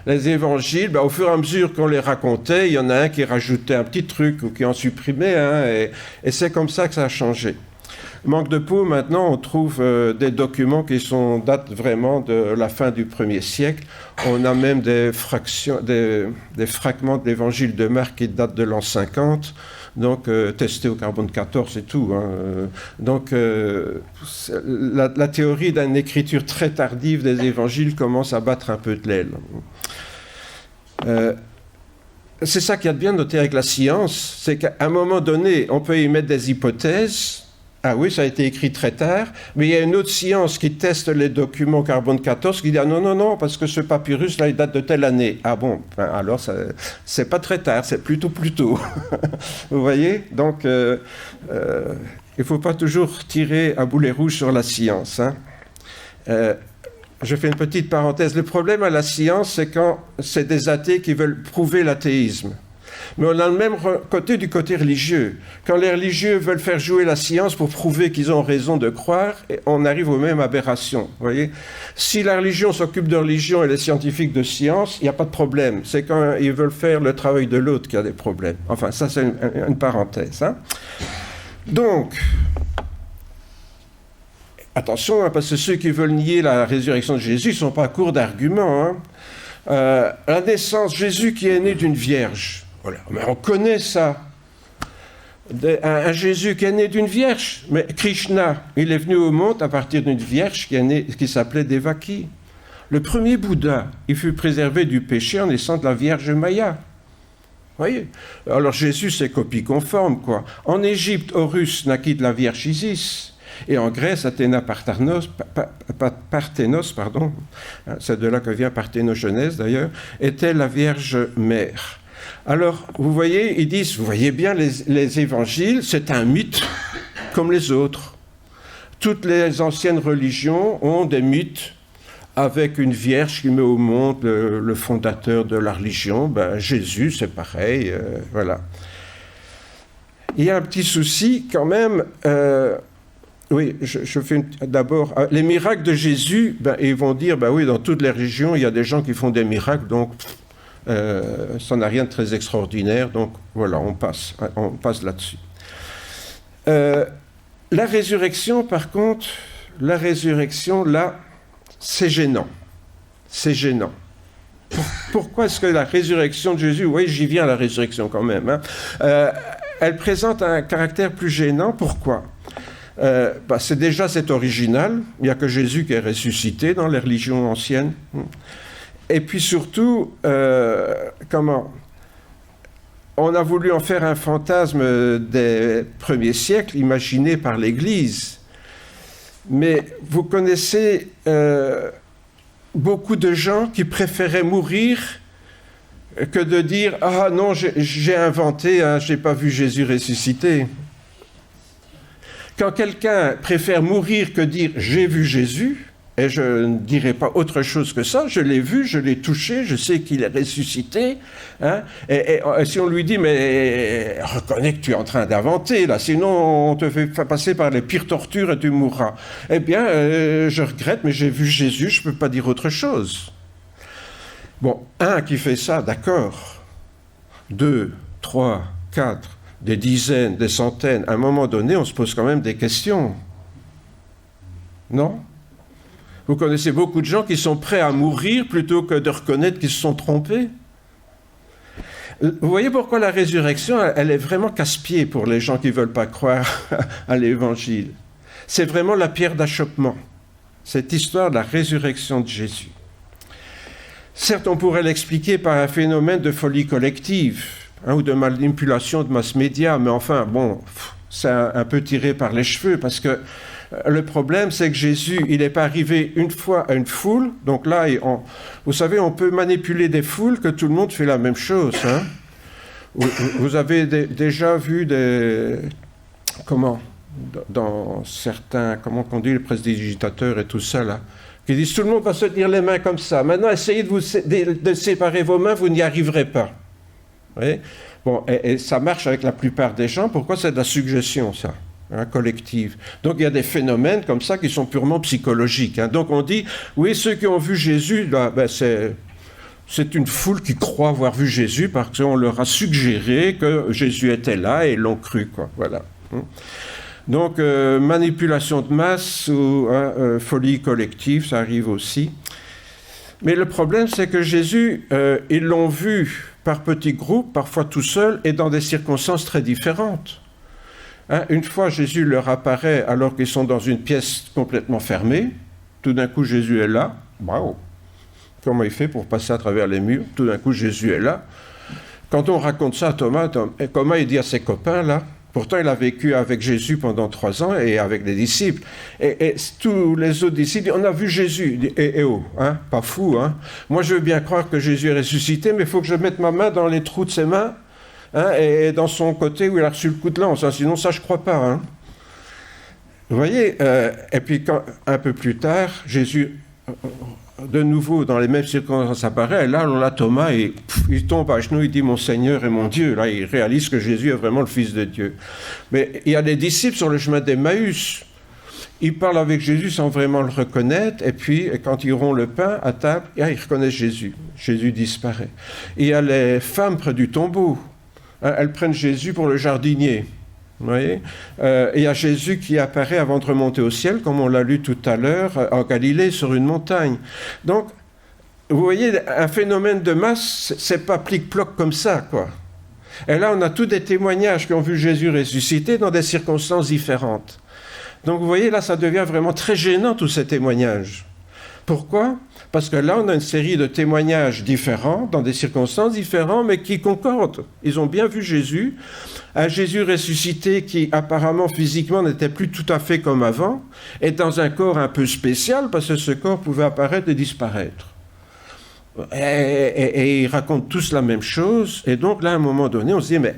Les évangiles, au fur et à mesure qu'on les racontait, il y en a un qui rajoutait un petit truc ou qui en supprimait un, et c'est comme ça que ça a changé. Manque de peau, maintenant, on trouve des documents qui datent vraiment de la fin du 1er siècle. On a même des fragments de l'évangile de Marc qui datent de l'an 50, donc testés au carbone 14 et tout. Donc la théorie d'une écriture très tardive des évangiles commence à battre un peu de l'aile. C'est ça qu'il y a de bien noté avec la science, c'est qu'à un moment donné, on peut y mettre des hypothèses. Ah oui, ça a été écrit très tard, mais il y a une autre science qui teste les documents carbone 14 qui dit « Ah non, parce que ce papyrus-là, il date de telle année. » Ah bon, alors c'est pas très tard, c'est plutôt plus tôt. Vous voyez? Donc, il ne faut pas toujours tirer à boulet rouge sur la science. Je fais une petite parenthèse. Le problème à la science, c'est quand c'est des athées qui veulent prouver l'athéisme. Mais on a le même côté du côté religieux. Quand les religieux veulent faire jouer la science pour prouver qu'ils ont raison de croire, on arrive aux mêmes aberrations. Vous voyez ? Si la religion s'occupe de religion et les scientifiques de science, il n'y a pas de problème. C'est quand ils veulent faire le travail de l'autre qu'il y a des problèmes. Enfin, ça c'est une parenthèse. Donc, attention, parce que ceux qui veulent nier la résurrection de Jésus ne sont pas à court d'arguments. La naissance, Jésus qui est né d'une vierge. Voilà. Mais on connaît ça. Un Jésus qui est né d'une vierge. Mais Krishna, il est venu au monde à partir d'une vierge qui s'appelait Devaki. Le premier Bouddha, il fut préservé du péché en naissant de la Vierge Maya. Vous voyez ? Alors Jésus, c'est copie conforme, quoi. En Égypte, Horus naquit de la Vierge Isis. Et en Grèce, Athéna Parthénos, c'est de là que vient Parthénogenèse d'ailleurs, était la Vierge Mère. Alors, vous voyez, ils disent, vous voyez bien, les évangiles, c'est un mythe comme les autres. Toutes les anciennes religions ont des mythes avec une vierge qui met au monde le fondateur de la religion. Jésus, c'est pareil, voilà. il y a un petit souci quand même. Oui, je fais d'abord les miracles de Jésus. Ils vont dire, oui, dans toutes les régions, il y a des gens qui font des miracles, donc ça n'a rien de très extraordinaire. Donc voilà, on passe là-dessus. La résurrection, par contre, là, c'est gênant. C'est gênant. Pourquoi est-ce que la résurrection de Jésus, oui, j'y viens à la résurrection quand même, hein, elle présente un caractère plus gênant. Pourquoi ? C'est original. Il n'y a que Jésus qui est ressuscité dans les religions anciennes. Et puis surtout, on a voulu en faire un fantasme des premiers siècles, imaginé par l'Église. Mais vous connaissez beaucoup de gens qui préféraient mourir que de dire « Ah non, j'ai inventé, hein, je n'ai pas vu Jésus ressusciter ». Quand quelqu'un préfère mourir que dire « J'ai vu Jésus », et je ne dirai pas autre chose que ça, je l'ai vu, je l'ai touché, je sais qu'il est ressuscité. Hein, et si on lui dit, mais reconnais que tu es en train d'inventer, là, sinon on te fait passer par les pires tortures et tu mourras. Eh bien, je regrette, mais j'ai vu Jésus, je ne peux pas dire autre chose. Bon, un qui fait ça, d'accord. 2, 3, 4, des dizaines, des centaines. À un moment donné, on se pose quand même des questions. Non ? Vous connaissez beaucoup de gens qui sont prêts à mourir plutôt que de reconnaître qu'ils se sont trompés. Vous voyez pourquoi la résurrection, elle est vraiment casse-pied pour les gens qui ne veulent pas croire à l'Évangile. C'est vraiment la pierre d'achoppement, cette histoire de la résurrection de Jésus. Certes, on pourrait l'expliquer par un phénomène de folie collective, hein, ou de manipulation de mass média, mais enfin, bon, c'est un peu tiré par les cheveux, parce que le problème, c'est que Jésus, il n'est pas arrivé une fois à une foule. Donc là, vous savez, on peut manipuler des foules que tout le monde fait la même chose. Hein. Vous avez déjà vu dans certains, comment on dit, les prestidigitateurs et tout ça, là, qui disent tout le monde va se tenir les mains comme ça. Maintenant, essayez de séparer vos mains, vous n'y arriverez pas. Vous voyez ? Bon, et ça marche avec la plupart des gens. Pourquoi c'est de la suggestion, ça ? Hein, collective. Donc il y a des phénomènes comme ça qui sont purement psychologiques. Hein. Donc on dit, oui, ceux qui ont vu Jésus, là, c'est une foule qui croit avoir vu Jésus parce qu'on leur a suggéré que Jésus était là et ils l'ont cru, quoi. Voilà. Donc manipulation de masse ou folie collective, ça arrive aussi. Mais le problème, c'est que Jésus, ils l'ont vu par petits groupes, parfois tout seul, et dans des circonstances très différentes. Hein, une fois, Jésus leur apparaît alors qu'ils sont dans une pièce complètement fermée. Tout d'un coup, Jésus est là. Waouh! Comment il fait pour passer à travers les murs? Tout d'un coup, Jésus est là. Quand on raconte ça à Thomas, comment il dit à ses copains, là? Pourtant, il a vécu avec Jésus pendant 3 ans et avec les disciples. Et tous les autres disciples, on a vu Jésus. Hein, pas fou, hein? Moi, je veux bien croire que Jésus est ressuscité, mais il faut que je mette ma main dans les trous de ses mains. Hein, et dans son côté où il a reçu le coup de lance. Hein, sinon, ça, je ne crois pas. Hein. Vous voyez, et puis un peu plus tard, Jésus, de nouveau, dans les mêmes circonstances, apparaît. Et là, on a Thomas, et il tombe à genoux, il dit « Mon Seigneur et mon Dieu ». Là, il réalise que Jésus est vraiment le Fils de Dieu. Mais il y a des disciples sur le chemin d'Emmaüs. Ils parlent avec Jésus sans vraiment le reconnaître, et puis quand ils auront le pain à table, ils reconnaissent Jésus. Jésus disparaît. Et il y a les femmes près du tombeau. Elles prennent Jésus pour le jardinier. Vous voyez, il y a Jésus qui apparaît avant de remonter au ciel, comme on l'a lu tout à l'heure, en Galilée, sur une montagne. Donc, vous voyez, un phénomène de masse, c'est pas plic-ploc comme ça, quoi. Et là, on a tous des témoignages qui ont vu Jésus ressusciter dans des circonstances différentes. Donc, vous voyez, là, ça devient vraiment très gênant, tous ces témoignages. Pourquoi ? Parce que là, on a une série de témoignages différents, dans des circonstances différentes, mais qui concordent. Ils ont bien vu Jésus, un Jésus ressuscité qui, apparemment, physiquement, n'était plus tout à fait comme avant, et dans un corps un peu spécial, parce que ce corps pouvait apparaître et disparaître. Et ils racontent tous la même chose, et donc là, à un moment donné, on se dit, mais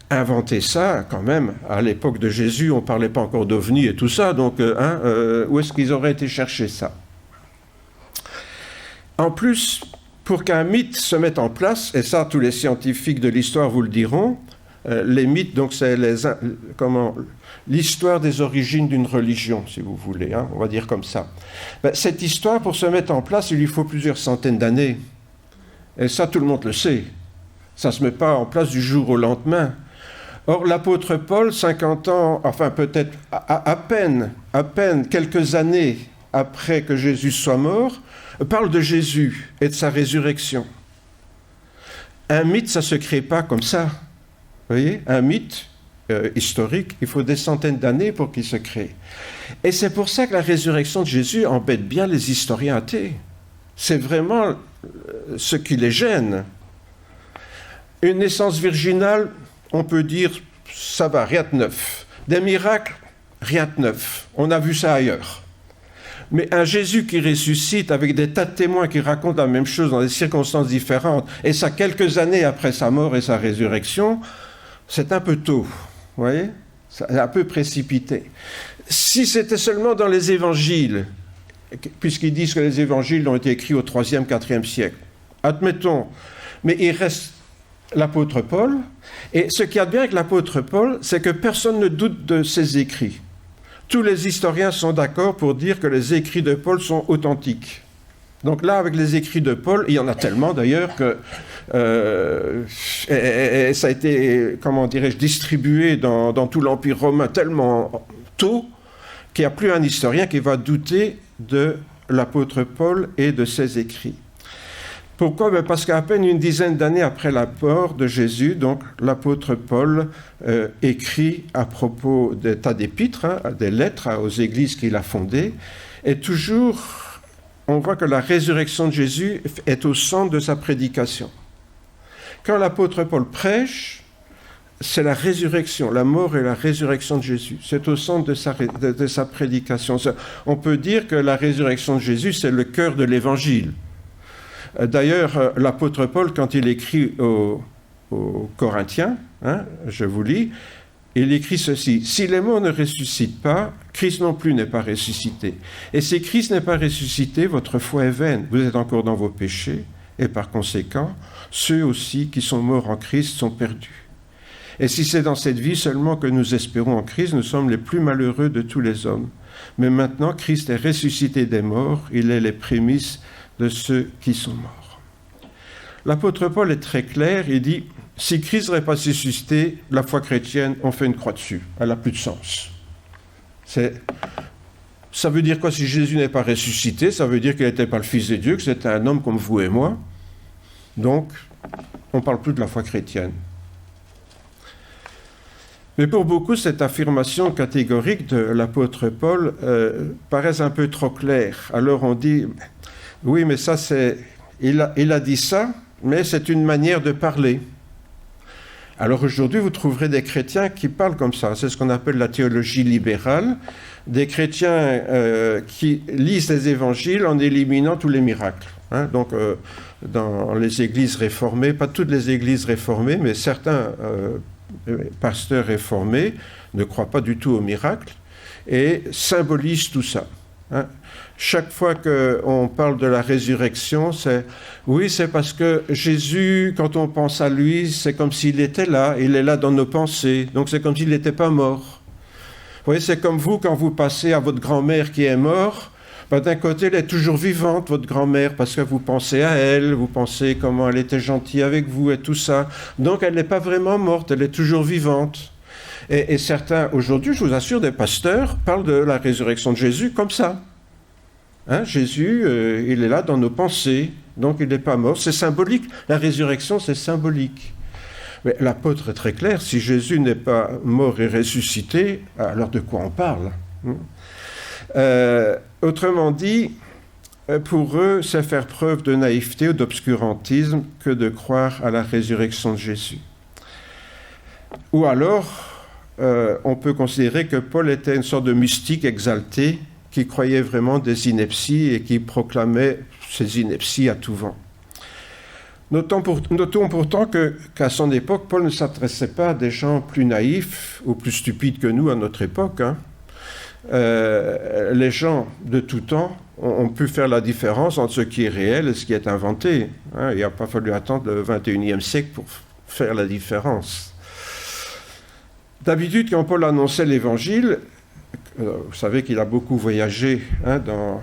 inventer ça, quand même, à l'époque de Jésus, on ne parlait pas encore d'ovnis et tout ça, donc où est-ce qu'ils auraient été chercher ça ? En plus, pour qu'un mythe se mette en place, et ça tous les scientifiques de l'histoire vous le diront, Les mythes, donc c'est l'histoire des origines d'une religion, si vous voulez, hein, on va dire comme ça. Cette histoire, pour se mettre en place, il lui faut plusieurs centaines d'années. Et ça, tout le monde le sait. Ça ne se met pas en place du jour au lendemain. Or, l'apôtre Paul, 50 ans, enfin peut-être à peine quelques années après que Jésus soit mort, parle de Jésus et de sa résurrection. Un mythe, ça ne se crée pas comme ça. Vous voyez, un mythe historique, il faut des centaines d'années pour qu'il se crée. Et c'est pour ça que la résurrection de Jésus embête bien les historiens athées. C'est vraiment ce qui les gêne. Une naissance virginale, on peut dire, ça va, rien de neuf. Des miracles, rien de neuf. On a vu ça ailleurs. Mais un Jésus qui ressuscite avec des tas de témoins qui racontent la même chose dans des circonstances différentes, et ça quelques années après sa mort et sa résurrection, c'est un peu tôt, vous voyez ? C'est un peu précipité. Si c'était seulement dans les évangiles, puisqu'ils disent que les évangiles ont été écrits au 3e, 4e siècle, admettons, mais il reste l'apôtre Paul, et ce qu'il y a de bien avec l'apôtre Paul, c'est que personne ne doute de ses écrits. Tous les historiens sont d'accord pour dire que les écrits de Paul sont authentiques. Donc là, avec les écrits de Paul, il y en a tellement d'ailleurs que ça a été, comment dirais-je, distribué dans tout l'Empire romain tellement tôt qu'il n'y a plus un historien qui va douter de l'apôtre Paul et de ses écrits. Pourquoi ? Parce qu'à peine une dizaine d'années après la mort de Jésus, donc l'apôtre Paul écrit à propos des tas d'épîtres, des lettres aux églises qu'il a fondées, et toujours on voit que la résurrection de Jésus est au centre de sa prédication. Quand l'apôtre Paul prêche, c'est la résurrection, la mort et la résurrection de Jésus. C'est au centre de sa prédication. On peut dire que la résurrection de Jésus, c'est le cœur de l'évangile. D'ailleurs, l'apôtre Paul, quand il écrit aux Corinthiens, je vous lis, il écrit ceci: « Si les morts ne ressuscitent pas, Christ non plus n'est pas ressuscité. Et si Christ n'est pas ressuscité, votre foi est vaine. Vous êtes encore dans vos péchés, et par conséquent, ceux aussi qui sont morts en Christ sont perdus. Et si c'est dans cette vie seulement que nous espérons en Christ, nous sommes les plus malheureux de tous les hommes. Mais maintenant, Christ est ressuscité des morts, il est les prémices de ceux qui sont morts. » L'apôtre Paul est très clair, il dit: si Christ n'aurait pas ressuscité, la foi chrétienne, on fait une croix dessus, elle n'a plus de sens. Ça veut dire quoi si Jésus n'est pas ressuscité? Ça veut dire qu'il n'était pas le Fils de Dieu, que c'était un homme comme vous et moi. Donc, on ne parle plus de la foi chrétienne. Mais pour beaucoup, cette affirmation catégorique de l'apôtre Paul paraît un peu trop claire. Alors on dit: oui, mais ça c'est... Il a dit ça, mais c'est une manière de parler. Alors aujourd'hui, vous trouverez des chrétiens qui parlent comme ça. C'est ce qu'on appelle la théologie libérale. Des chrétiens qui lisent les évangiles en éliminant tous les miracles. Donc, dans les églises réformées, pas toutes les églises réformées, mais certains pasteurs réformés ne croient pas du tout aux miracles et symbolisent tout ça. Chaque fois qu'on parle de la résurrection, c'est parce que Jésus, quand on pense à lui, c'est comme s'il était là, il est là dans nos pensées, donc c'est comme s'il n'était pas mort. Vous voyez, c'est comme vous, quand vous passez à votre grand-mère qui est morte, d'un côté, elle est toujours vivante, votre grand-mère, parce que vous pensez à elle, vous pensez comment elle était gentille avec vous et tout ça. Donc elle n'est pas vraiment morte, elle est toujours vivante. Et certains, aujourd'hui, je vous assure, des pasteurs parlent de la résurrection de Jésus comme ça. Jésus, il est là dans nos pensées, donc il n'est pas mort. C'est symbolique. La résurrection, c'est symbolique. Mais l'apôtre est très clair, si Jésus n'est pas mort et ressuscité, alors de quoi on parle ? Autrement dit, pour eux, c'est faire preuve de naïveté ou d'obscurantisme que de croire à la résurrection de Jésus. Ou alors, on peut considérer que Paul était une sorte de mystique exalté qui croyait vraiment des inepties et qui proclamait ces inepties à tout vent. Notons pourtant qu'à son époque, Paul ne s'adressait pas à des gens plus naïfs ou plus stupides que nous à notre époque. Les gens de tout temps ont pu faire la différence entre ce qui est réel et ce qui est inventé. Il n'a pas fallu attendre le XXIe siècle pour faire la différence. D'habitude, quand Paul annonçait l'Évangile, vous savez qu'il a beaucoup voyagé dans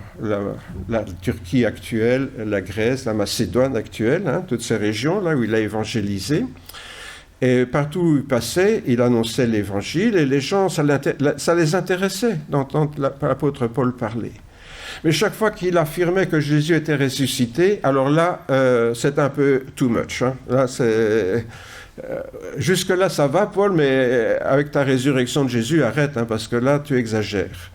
la Turquie actuelle, la Grèce, la Macédoine actuelle, toutes ces régions là où il a évangélisé. Et partout où il passait, il annonçait l'Évangile et les gens, ça les intéressait d'entendre l'apôtre Paul parler. Mais chaque fois qu'il affirmait que Jésus était ressuscité, alors là, c'est un peu too much. Là, jusque-là, ça va, Paul, mais avec ta résurrection de Jésus, arrête, parce que là, tu exagères.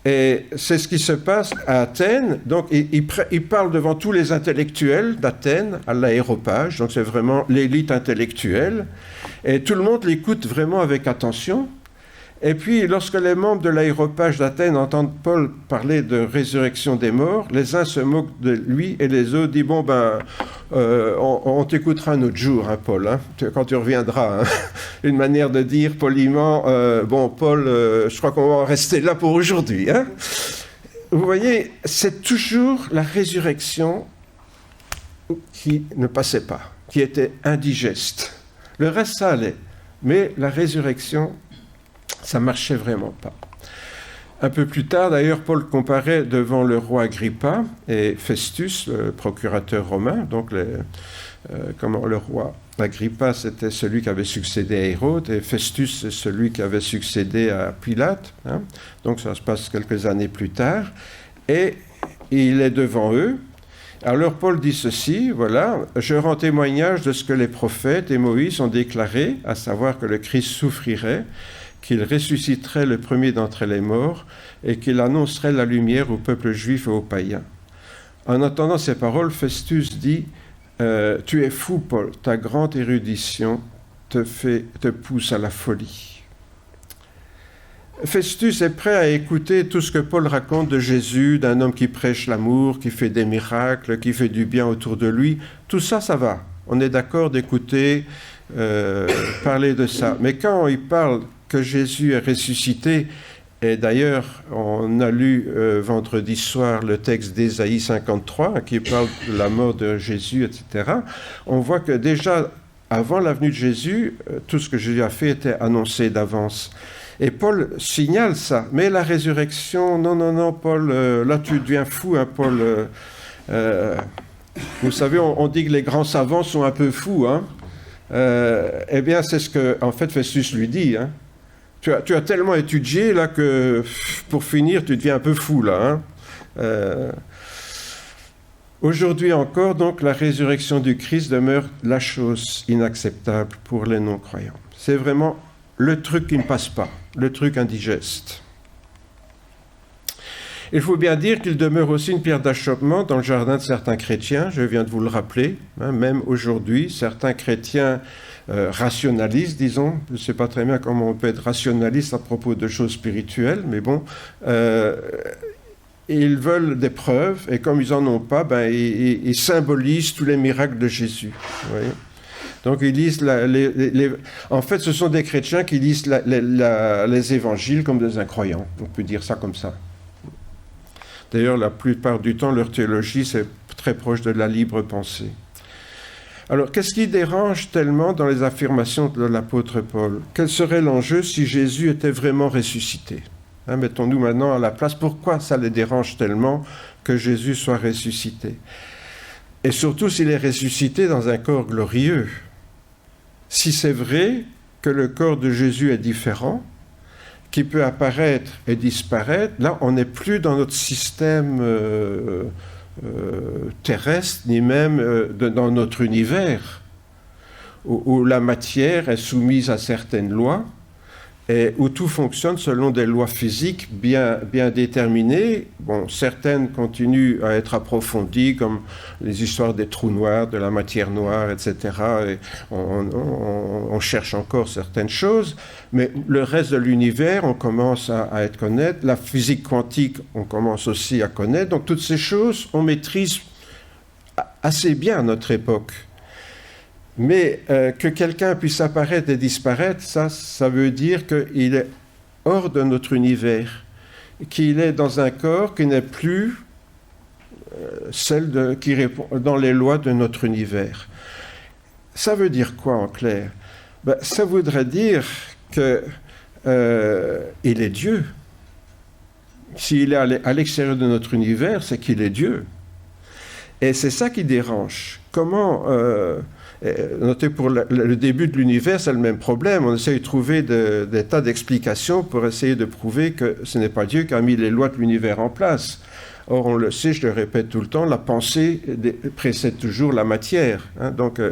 Et c'est ce qui se passe à Athènes. Donc, il parle devant tous les intellectuels d'Athènes, à l'Aréopage, donc c'est vraiment l'élite intellectuelle. Et tout le monde l'écoute vraiment avec attention. Et puis, lorsque les membres de l'Aréopage d'Athènes entendent Paul parler de résurrection des morts, les uns se moquent de lui et les autres disent « Bon, on t'écoutera un autre jour, Paul, quand tu reviendras. » Une manière de dire poliment « Bon, Paul, je crois qu'on va en rester là pour aujourd'hui. » Vous voyez, c'est toujours la résurrection qui ne passait pas, qui était indigeste. Le reste, ça allait. Mais la résurrection, ça ne marchait vraiment pas. Un peu plus tard, d'ailleurs, Paul comparait devant le roi Agrippa et Festus, le procurateur romain. Donc, le roi Agrippa, c'était celui qui avait succédé à Hérode, et Festus, c'est celui qui avait succédé à Pilate. Donc, ça se passe quelques années plus tard. Et il est devant eux. Alors, Paul dit ceci, voilà, « Je rends témoignage de ce que les prophètes et Moïse ont déclaré, à savoir que le Christ souffrirait, qu'il ressusciterait le premier d'entre les morts et qu'il annoncerait la lumière au peuple juif et aux païens. » En entendant ces paroles, Festus dit « Tu es fou, Paul, ta grande érudition te pousse à la folie. » Festus est prêt à écouter tout ce que Paul raconte de Jésus, d'un homme qui prêche l'amour, qui fait des miracles, qui fait du bien autour de lui. Tout ça, ça va. On est d'accord d'écouter parler de ça. Mais quand il parle que Jésus est ressuscité, et d'ailleurs, on a lu vendredi soir le texte d'Ésaïe 53, qui parle de la mort de Jésus, etc., on voit que déjà, avant la venue de Jésus, tout ce que Jésus a fait était annoncé d'avance. Et Paul signale ça. Mais la résurrection, non, Paul, là tu deviens fou, Paul. Vous savez, on dit que les grands savants sont un peu fous, eh bien, c'est ce que, en fait, Festus lui dit, Tu as tellement étudié, là, que pour finir, tu deviens un peu fou, là. Aujourd'hui encore, donc, la résurrection du Christ demeure la chose inacceptable pour les non-croyants. C'est vraiment le truc qui ne passe pas, le truc indigeste. Il faut bien dire qu'il demeure aussi une pierre d'achoppement dans le jardin de certains chrétiens, je viens de vous le rappeler, même aujourd'hui, certains chrétiens rationalistes, disons, je ne sais pas très bien comment on peut être rationaliste à propos de choses spirituelles, mais bon, ils veulent des preuves, et comme ils n'en ont pas, ils symbolisent tous les miracles de Jésus. Vous voyez ? Donc ils lisent, en fait, ce sont des chrétiens qui lisent les évangiles comme des incroyants, on peut dire ça comme ça. D'ailleurs, la plupart du temps, leur théologie, c'est très proche de la libre pensée. Alors, qu'est-ce qui dérange tellement dans les affirmations de l'apôtre Paul ? Quel serait l'enjeu si Jésus était vraiment ressuscité ? Mettons-nous maintenant à la place. Pourquoi ça les dérange tellement que Jésus soit ressuscité ? Et surtout s'il est ressuscité dans un corps glorieux. Si c'est vrai que le corps de Jésus est différent, qui peut apparaître et disparaître, là, on n'est plus dans notre système terrestre, ni même dans notre univers, où la matière est soumise à certaines lois, et où tout fonctionne selon des lois physiques bien déterminées. Bon, certaines continuent à être approfondies, comme les histoires des trous noirs, de la matière noire, etc. Et on cherche encore certaines choses, mais le reste de l'univers, on commence à être connaître. La physique quantique, on commence aussi à connaître. Donc toutes ces choses, on maîtrise assez bien à notre époque. Mais que quelqu'un puisse apparaître et disparaître, ça veut dire qu'il est hors de notre univers, qu'il est dans un corps qui n'est plus qui répond dans les lois de notre univers. Ça veut dire quoi en clair ? Ça voudrait dire qu'il est Dieu. S'il est à l'extérieur de notre univers, c'est qu'il est Dieu. Et c'est ça qui dérange. Comment... notez, pour le début de l'univers, c'est le même problème. On essaie de trouver des tas d'explications pour essayer de prouver que ce n'est pas Dieu qui a mis les lois de l'univers en place. Or, on le sait, je le répète tout le temps, la pensée précède toujours la matière. Hein. Donc,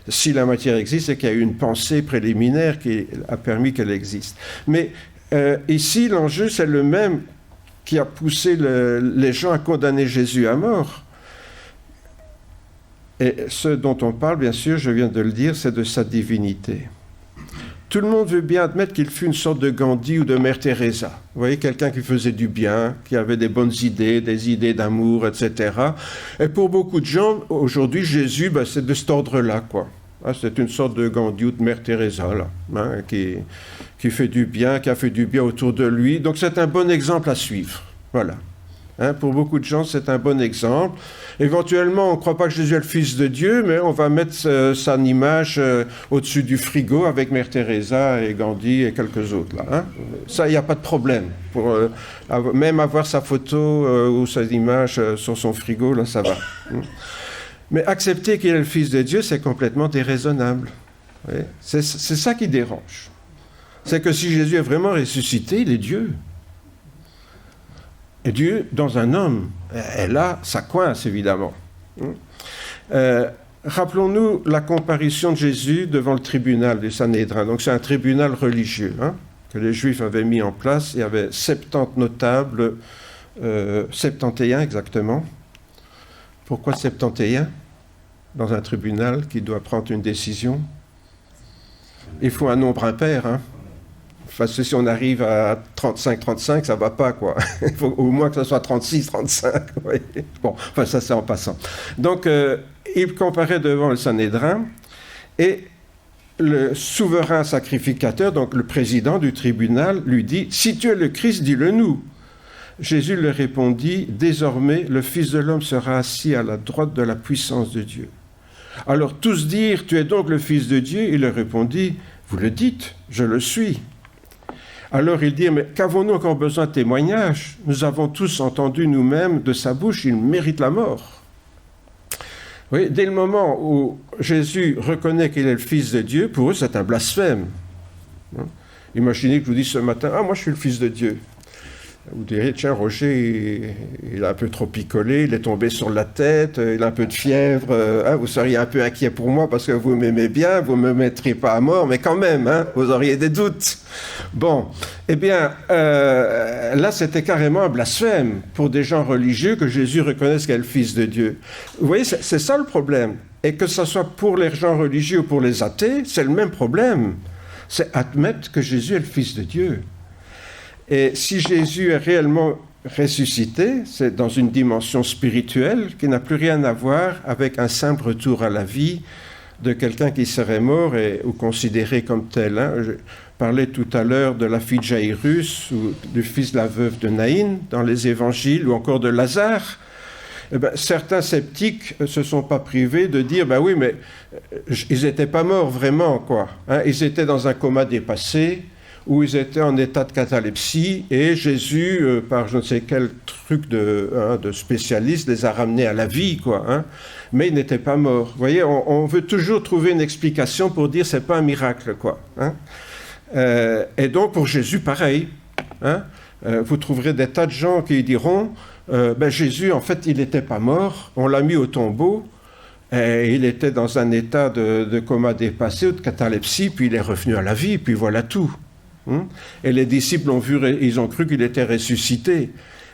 si la matière existe, c'est qu'il y a eu une pensée préliminaire qui a permis qu'elle existe. Mais ici, l'enjeu, c'est le même qui a poussé les gens à condamner Jésus à mort. Et ce dont on parle, bien sûr, je viens de le dire, c'est de sa divinité. Tout le monde veut bien admettre qu'il fut une sorte de Gandhi ou de Mère Teresa. Vous voyez, quelqu'un qui faisait du bien, qui avait des bonnes idées, des idées d'amour, etc. Et pour beaucoup de gens, aujourd'hui, Jésus, c'est de cet ordre-là, quoi. C'est une sorte de Gandhi ou de Mère Teresa, là, hein, qui fait du bien, qui a fait du bien autour de lui. Donc c'est un bon exemple à suivre. Voilà. Hein, pour beaucoup de gens, c'est un bon exemple. Éventuellement, on ne croit pas que Jésus est le Fils de Dieu, mais on va mettre son image au-dessus du frigo avec Mère Teresa et Gandhi et quelques autres. Là, hein. Ça, il n'y a pas de problème. Pour, même avoir sa photo ou sa image sur son frigo, là, ça va. Mais accepter qu'il est le Fils de Dieu, c'est complètement déraisonnable. C'est ça qui dérange. C'est que si Jésus est vraiment ressuscité, il est Dieu. Et Dieu dans un homme. Et là, ça coince, évidemment. Rappelons-nous la comparution de Jésus devant le tribunal du Sanhédrin. Donc c'est un tribunal religieux que les Juifs avaient mis en place. Il y avait 70 notables, 71 exactement. Pourquoi 71 dans un tribunal qui doit prendre une décision? Il faut un nombre impair, hein. Parce que si on arrive à 35, ça ne va pas, quoi. Il faut au moins que ce soit 36, 35. Oui. Bon, enfin, ça, c'est en passant. Donc, il comparait devant le Sanhédrin et le souverain sacrificateur, donc le président du tribunal, lui dit « Si tu es le Christ, dis-le-nous ». Jésus lui répondit « Désormais, le Fils de l'homme sera assis à la droite de la puissance de Dieu. » Alors, tous dirent « Tu es donc le Fils de Dieu ?» Il leur répondit « Vous le dites, je le suis. » Alors il dit, mais qu'avons-nous encore besoin de témoignages? Nous avons tous entendu nous-mêmes de sa bouche, il mérite la mort. Oui, dès le moment où Jésus reconnaît qu'il est le Fils de Dieu, pour eux c'est un blasphème. Imaginez que je vous dise ce matin, moi je suis le Fils de Dieu. Vous direz, tiens, Roger, il a un peu trop picolé, il est tombé sur la tête, il a un peu de fièvre, vous seriez un peu inquiet pour moi parce que vous m'aimez bien, vous ne me mettriez pas à mort, mais quand même, vous auriez des doutes. Bon, eh bien, là, c'était carrément un blasphème pour des gens religieux que Jésus reconnaisse qu'il est le Fils de Dieu. Vous voyez, c'est ça le problème. Et que ce soit pour les gens religieux ou pour les athées, c'est le même problème. C'est admettre que Jésus est le Fils de Dieu. Et si Jésus est réellement ressuscité, c'est dans une dimension spirituelle qui n'a plus rien à voir avec un simple retour à la vie de quelqu'un qui serait mort ou considéré comme tel. Je parlais tout à l'heure de la fille de Jairus ou du fils de la veuve de Naïn dans les évangiles ou encore de Lazare. Certains sceptiques ne se sont pas privés de dire oui, mais ils n'étaient pas morts vraiment, quoi. Ils étaient dans un coma dépassé, où ils étaient en état de catalepsie, et Jésus, par je ne sais quel truc de spécialiste, les a ramenés à la vie, quoi. Mais ils n'étaient pas morts. Vous voyez, on veut toujours trouver une explication pour dire c'est pas un miracle, quoi. Et donc pour Jésus, pareil. Vous trouverez des tas de gens qui diront Jésus, en fait, il n'était pas mort, on l'a mis au tombeau, et il était dans un état de coma dépassé ou de catalepsie, puis il est revenu à la vie, puis voilà tout. Et les disciples ont vu, ils ont cru qu'il était ressuscité.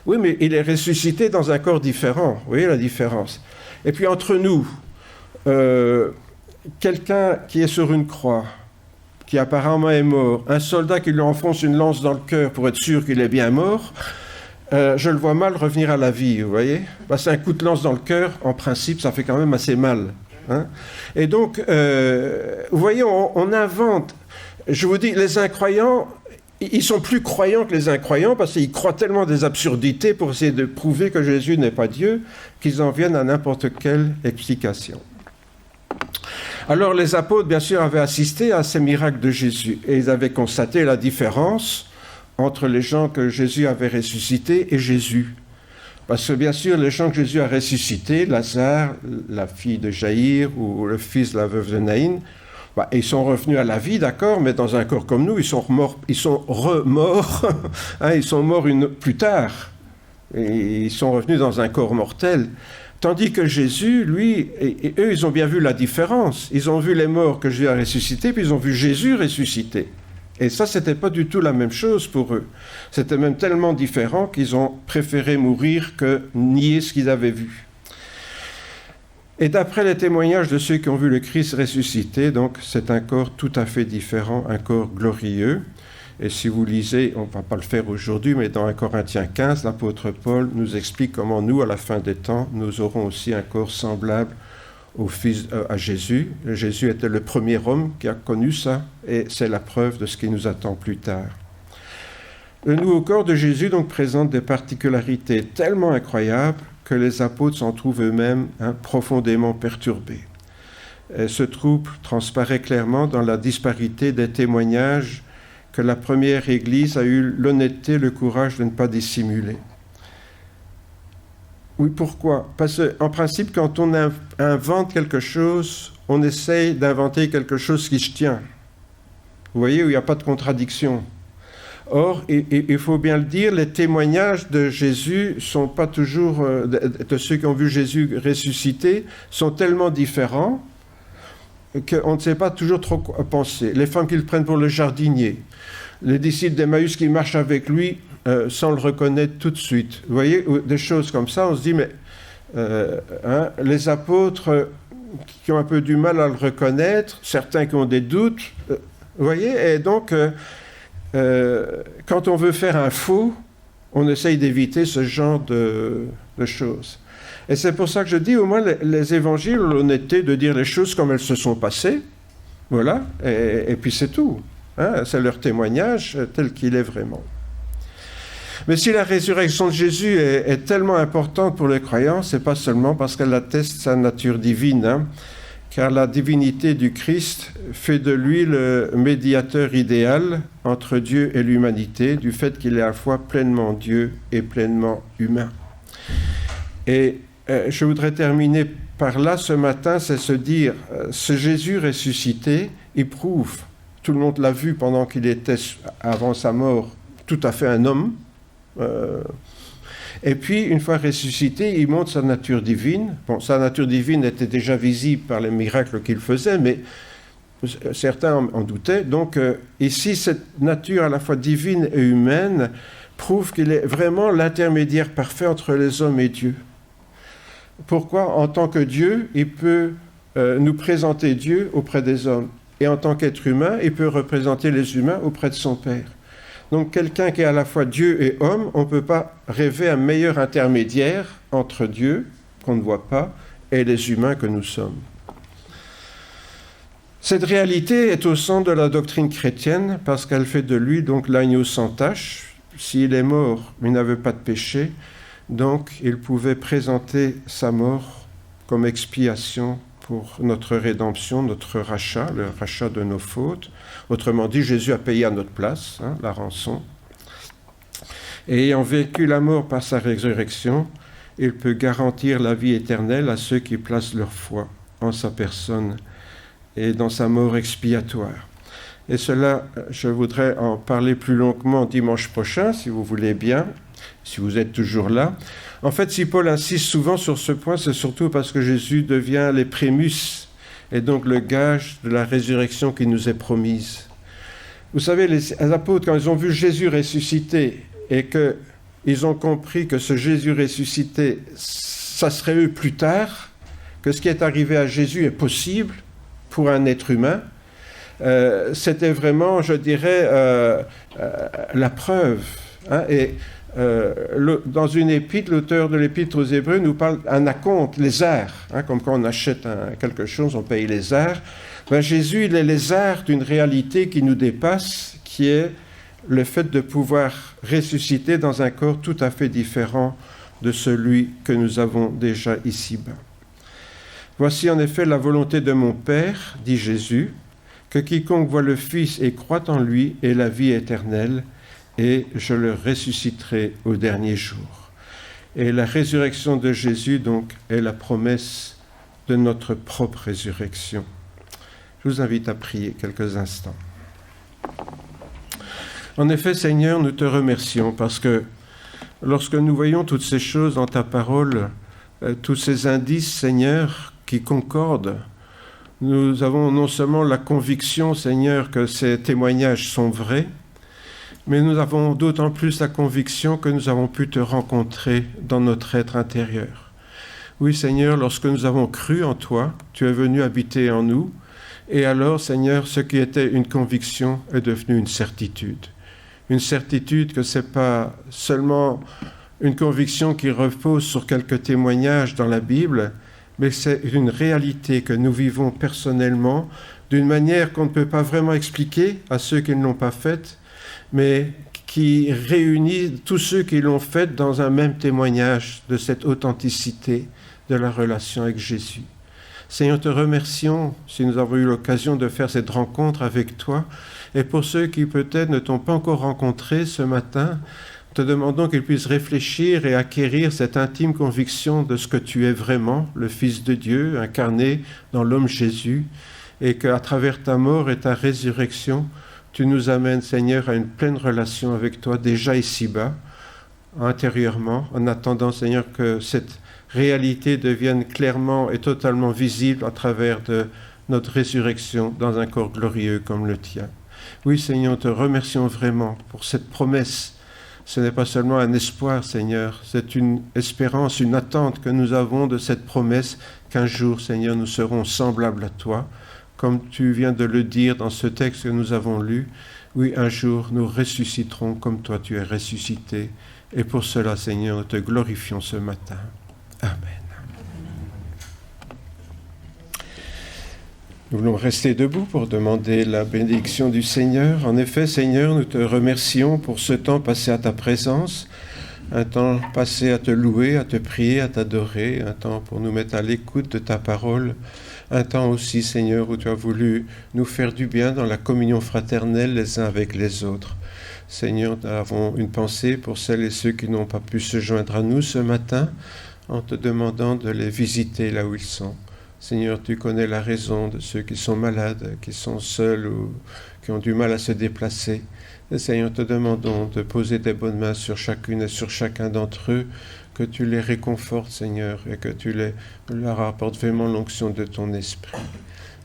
Oui, mais il est ressuscité dans un corps différent. Vous voyez la différence? Et puis entre nous, quelqu'un qui est sur une croix, qui apparemment est mort, un soldat qui lui enfonce une lance dans le cœur pour être sûr qu'il est bien mort, je le vois mal revenir à la vie, vous voyez? C'est un coup de lance dans le cœur, en principe, ça fait quand même assez mal. Et donc, vous voyez, on invente. Je vous dis, les incroyants, ils sont plus croyants que les incroyants parce qu'ils croient tellement des absurdités pour essayer de prouver que Jésus n'est pas Dieu qu'ils en viennent à n'importe quelle explication. Alors les apôtres, bien sûr, avaient assisté à ces miracles de Jésus et ils avaient constaté la différence entre les gens que Jésus avait ressuscités et Jésus. Parce que bien sûr, les gens que Jésus a ressuscités, Lazare, la fille de Jaïr ou le fils de la veuve de Naïn, ils sont revenus à la vie, d'accord, mais dans un corps comme nous, ils sont remords, ils sont morts plus tard. Et ils sont revenus dans un corps mortel. Tandis que Jésus, lui, et eux, ils ont bien vu la différence. Ils ont vu les morts que Jésus a ressuscités, puis ils ont vu Jésus ressuscité. Et ça, c'était pas du tout la même chose pour eux. C'était même tellement différent qu'ils ont préféré mourir que nier ce qu'ils avaient vu. Et d'après les témoignages de ceux qui ont vu le Christ ressuscité, donc c'est un corps tout à fait différent, un corps glorieux. Et si vous lisez, on ne va pas le faire aujourd'hui, mais dans 1 Corinthiens 15, l'apôtre Paul nous explique comment nous, à la fin des temps, nous aurons aussi un corps semblable à Jésus. Jésus était le premier homme qui a connu ça, et c'est la preuve de ce qui nous attend plus tard. Le nouveau corps de Jésus donc présente des particularités tellement incroyables que les apôtres s'en trouvent eux-mêmes profondément perturbés. Et ce trouble transparaît clairement dans la disparité des témoignages que la première Église a eu l'honnêteté, le courage de ne pas dissimuler. Oui, pourquoi? Parce qu'en principe, quand on invente quelque chose, on essaye d'inventer quelque chose qui se tient. Vous voyez, où il n'y a pas de contradiction. Or, il faut bien le dire, les témoignages de Jésus sont pas toujours, de ceux qui ont vu Jésus ressuscité, sont tellement différents qu'on ne sait pas toujours trop quoi penser. Les femmes qui le prennent pour le jardinier, les disciples d'Emmaüs qui marchent avec lui sans le reconnaître tout de suite. Vous voyez, des choses comme ça, on se dit, mais les apôtres qui ont un peu du mal à le reconnaître, certains qui ont des doutes, vous voyez, et donc, quand on veut faire un faux, on essaye d'éviter ce genre de choses. Et c'est pour ça que je dis, au moins, les évangiles ont l'honnêteté de dire les choses comme elles se sont passées, voilà, et puis c'est tout. C'est leur témoignage tel qu'il est vraiment. Mais si la résurrection de Jésus est tellement importante pour les croyants, c'est pas seulement parce qu'elle atteste sa nature divine, car la divinité du Christ fait de lui le médiateur idéal entre Dieu et l'humanité, du fait qu'il est à la fois pleinement Dieu et pleinement humain. Et je voudrais terminer par là ce matin, c'est se dire, ce Jésus ressuscité, il prouve, tout le monde l'a vu pendant qu'il était, avant sa mort, tout à fait un homme. Et puis, une fois ressuscité, il montre sa nature divine. Bon, sa nature divine était déjà visible par les miracles qu'il faisait, mais certains en doutaient. Donc, ici, cette nature à la fois divine et humaine prouve qu'il est vraiment l'intermédiaire parfait entre les hommes et Dieu. Pourquoi? En tant que Dieu, il peut nous présenter Dieu auprès des hommes. Et en tant qu'être humain, il peut représenter les humains auprès de son Père. Donc quelqu'un qui est à la fois Dieu et homme, on ne peut pas rêver un meilleur intermédiaire entre Dieu, qu'on ne voit pas, et les humains que nous sommes. Cette réalité est au centre de la doctrine chrétienne parce qu'elle fait de lui donc l'agneau sans tache. S'il est mort, mais n'avait pas de péché, donc il pouvait présenter sa mort comme expiation pour notre rédemption, notre rachat, le rachat de nos fautes. Autrement dit, Jésus a payé à notre place, la rançon. Et ayant vécu la mort par sa résurrection, il peut garantir la vie éternelle à ceux qui placent leur foi en sa personne et dans sa mort expiatoire. Et cela, je voudrais en parler plus longuement dimanche prochain, si vous voulez bien, si vous êtes toujours là. En fait, si Paul insiste souvent sur ce point, c'est surtout parce que Jésus devient les prémices et donc le gage de la résurrection qui nous est promise. Vous savez, les apôtres, quand ils ont vu Jésus ressuscité et qu'ils ont compris que ce Jésus ressuscité, ça serait eux plus tard, que ce qui est arrivé à Jésus est possible pour un être humain, c'était vraiment, je dirais, la preuve. Dans une épître, l'auteur de l'épître aux Hébreux nous parle d'un acompte, les arts, comme quand on achète quelque chose, on paye les arts. Jésus, il est les arts d'une réalité qui nous dépasse, qui est le fait de pouvoir ressusciter dans un corps tout à fait différent de celui que nous avons déjà ici-bas. Voici en effet la volonté de mon Père, dit Jésus, que quiconque voit le Fils et croit en lui ait la vie éternelle, et je le ressusciterai au dernier jour. Et la résurrection de Jésus, donc, est la promesse de notre propre résurrection. Je vous invite à prier quelques instants. En effet, Seigneur, nous te remercions parce que lorsque nous voyons toutes ces choses dans ta parole, tous ces indices, Seigneur, qui concordent, nous avons non seulement la conviction, Seigneur, que ces témoignages sont vrais, mais nous avons d'autant plus la conviction que nous avons pu te rencontrer dans notre être intérieur. Oui, Seigneur, lorsque nous avons cru en toi, tu es venu habiter en nous, et alors, Seigneur, ce qui était une conviction est devenu une certitude. Une certitude que ce n'est pas seulement une conviction qui repose sur quelques témoignages dans la Bible, mais c'est une réalité que nous vivons personnellement d'une manière qu'on ne peut pas vraiment expliquer à ceux qui ne l'ont pas faite, mais qui réunit tous ceux qui l'ont faite dans un même témoignage de cette authenticité de la relation avec Jésus. Seigneur, te remercions si nous avons eu l'occasion de faire cette rencontre avec toi. Et pour ceux qui peut-être ne t'ont pas encore rencontré ce matin, te demandons qu'ils puissent réfléchir et acquérir cette intime conviction de ce que tu es vraiment, le Fils de Dieu, incarné dans l'homme Jésus, et qu'à travers ta mort et ta résurrection, tu nous amènes, Seigneur, à une pleine relation avec toi, déjà ici-bas, intérieurement, en attendant, Seigneur, que cette réalité devienne clairement et totalement visible à travers de notre résurrection dans un corps glorieux comme le tien. Oui, Seigneur, te remercions vraiment pour cette promesse. Ce n'est pas seulement un espoir, Seigneur, c'est une espérance, une attente que nous avons de cette promesse qu'un jour, Seigneur, nous serons semblables à toi, comme tu viens de le dire dans ce texte que nous avons lu. Oui, un jour, nous ressusciterons comme toi tu es ressuscité. Et pour cela, Seigneur, nous te glorifions ce matin. Amen. Nous voulons rester debout pour demander la bénédiction du Seigneur. En effet, Seigneur, nous te remercions pour ce temps passé à ta présence, un temps passé à te louer, à te prier, à t'adorer, un temps pour nous mettre à l'écoute de ta parole, un temps aussi, Seigneur, où tu as voulu nous faire du bien dans la communion fraternelle les uns avec les autres. Seigneur, nous avons une pensée pour celles et ceux qui n'ont pas pu se joindre à nous ce matin, en te demandant de les visiter là où ils sont. Seigneur, tu connais la raison de ceux qui sont malades, qui sont seuls ou qui ont du mal à se déplacer. Et Seigneur, te demandons de poser tes bonnes mains sur chacune et sur chacun d'entre eux, que tu les réconfortes, Seigneur, et que tu leur apportes vraiment l'onction de ton esprit.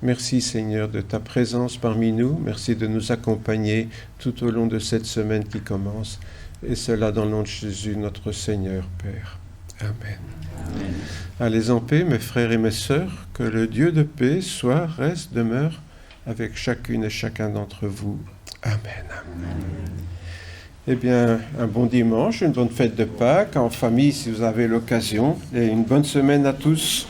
Merci, Seigneur, de ta présence parmi nous. Merci de nous accompagner tout au long de cette semaine qui commence. Et cela dans le nom de Jésus, notre Seigneur, Père. Amen. Amen. Allez en paix, mes frères et mes sœurs, que le Dieu de paix soit, reste, demeure avec chacune et chacun d'entre vous. Amen. Amen. Eh bien, un bon dimanche, une bonne fête de Pâques, en famille si vous avez l'occasion, et une bonne semaine à tous.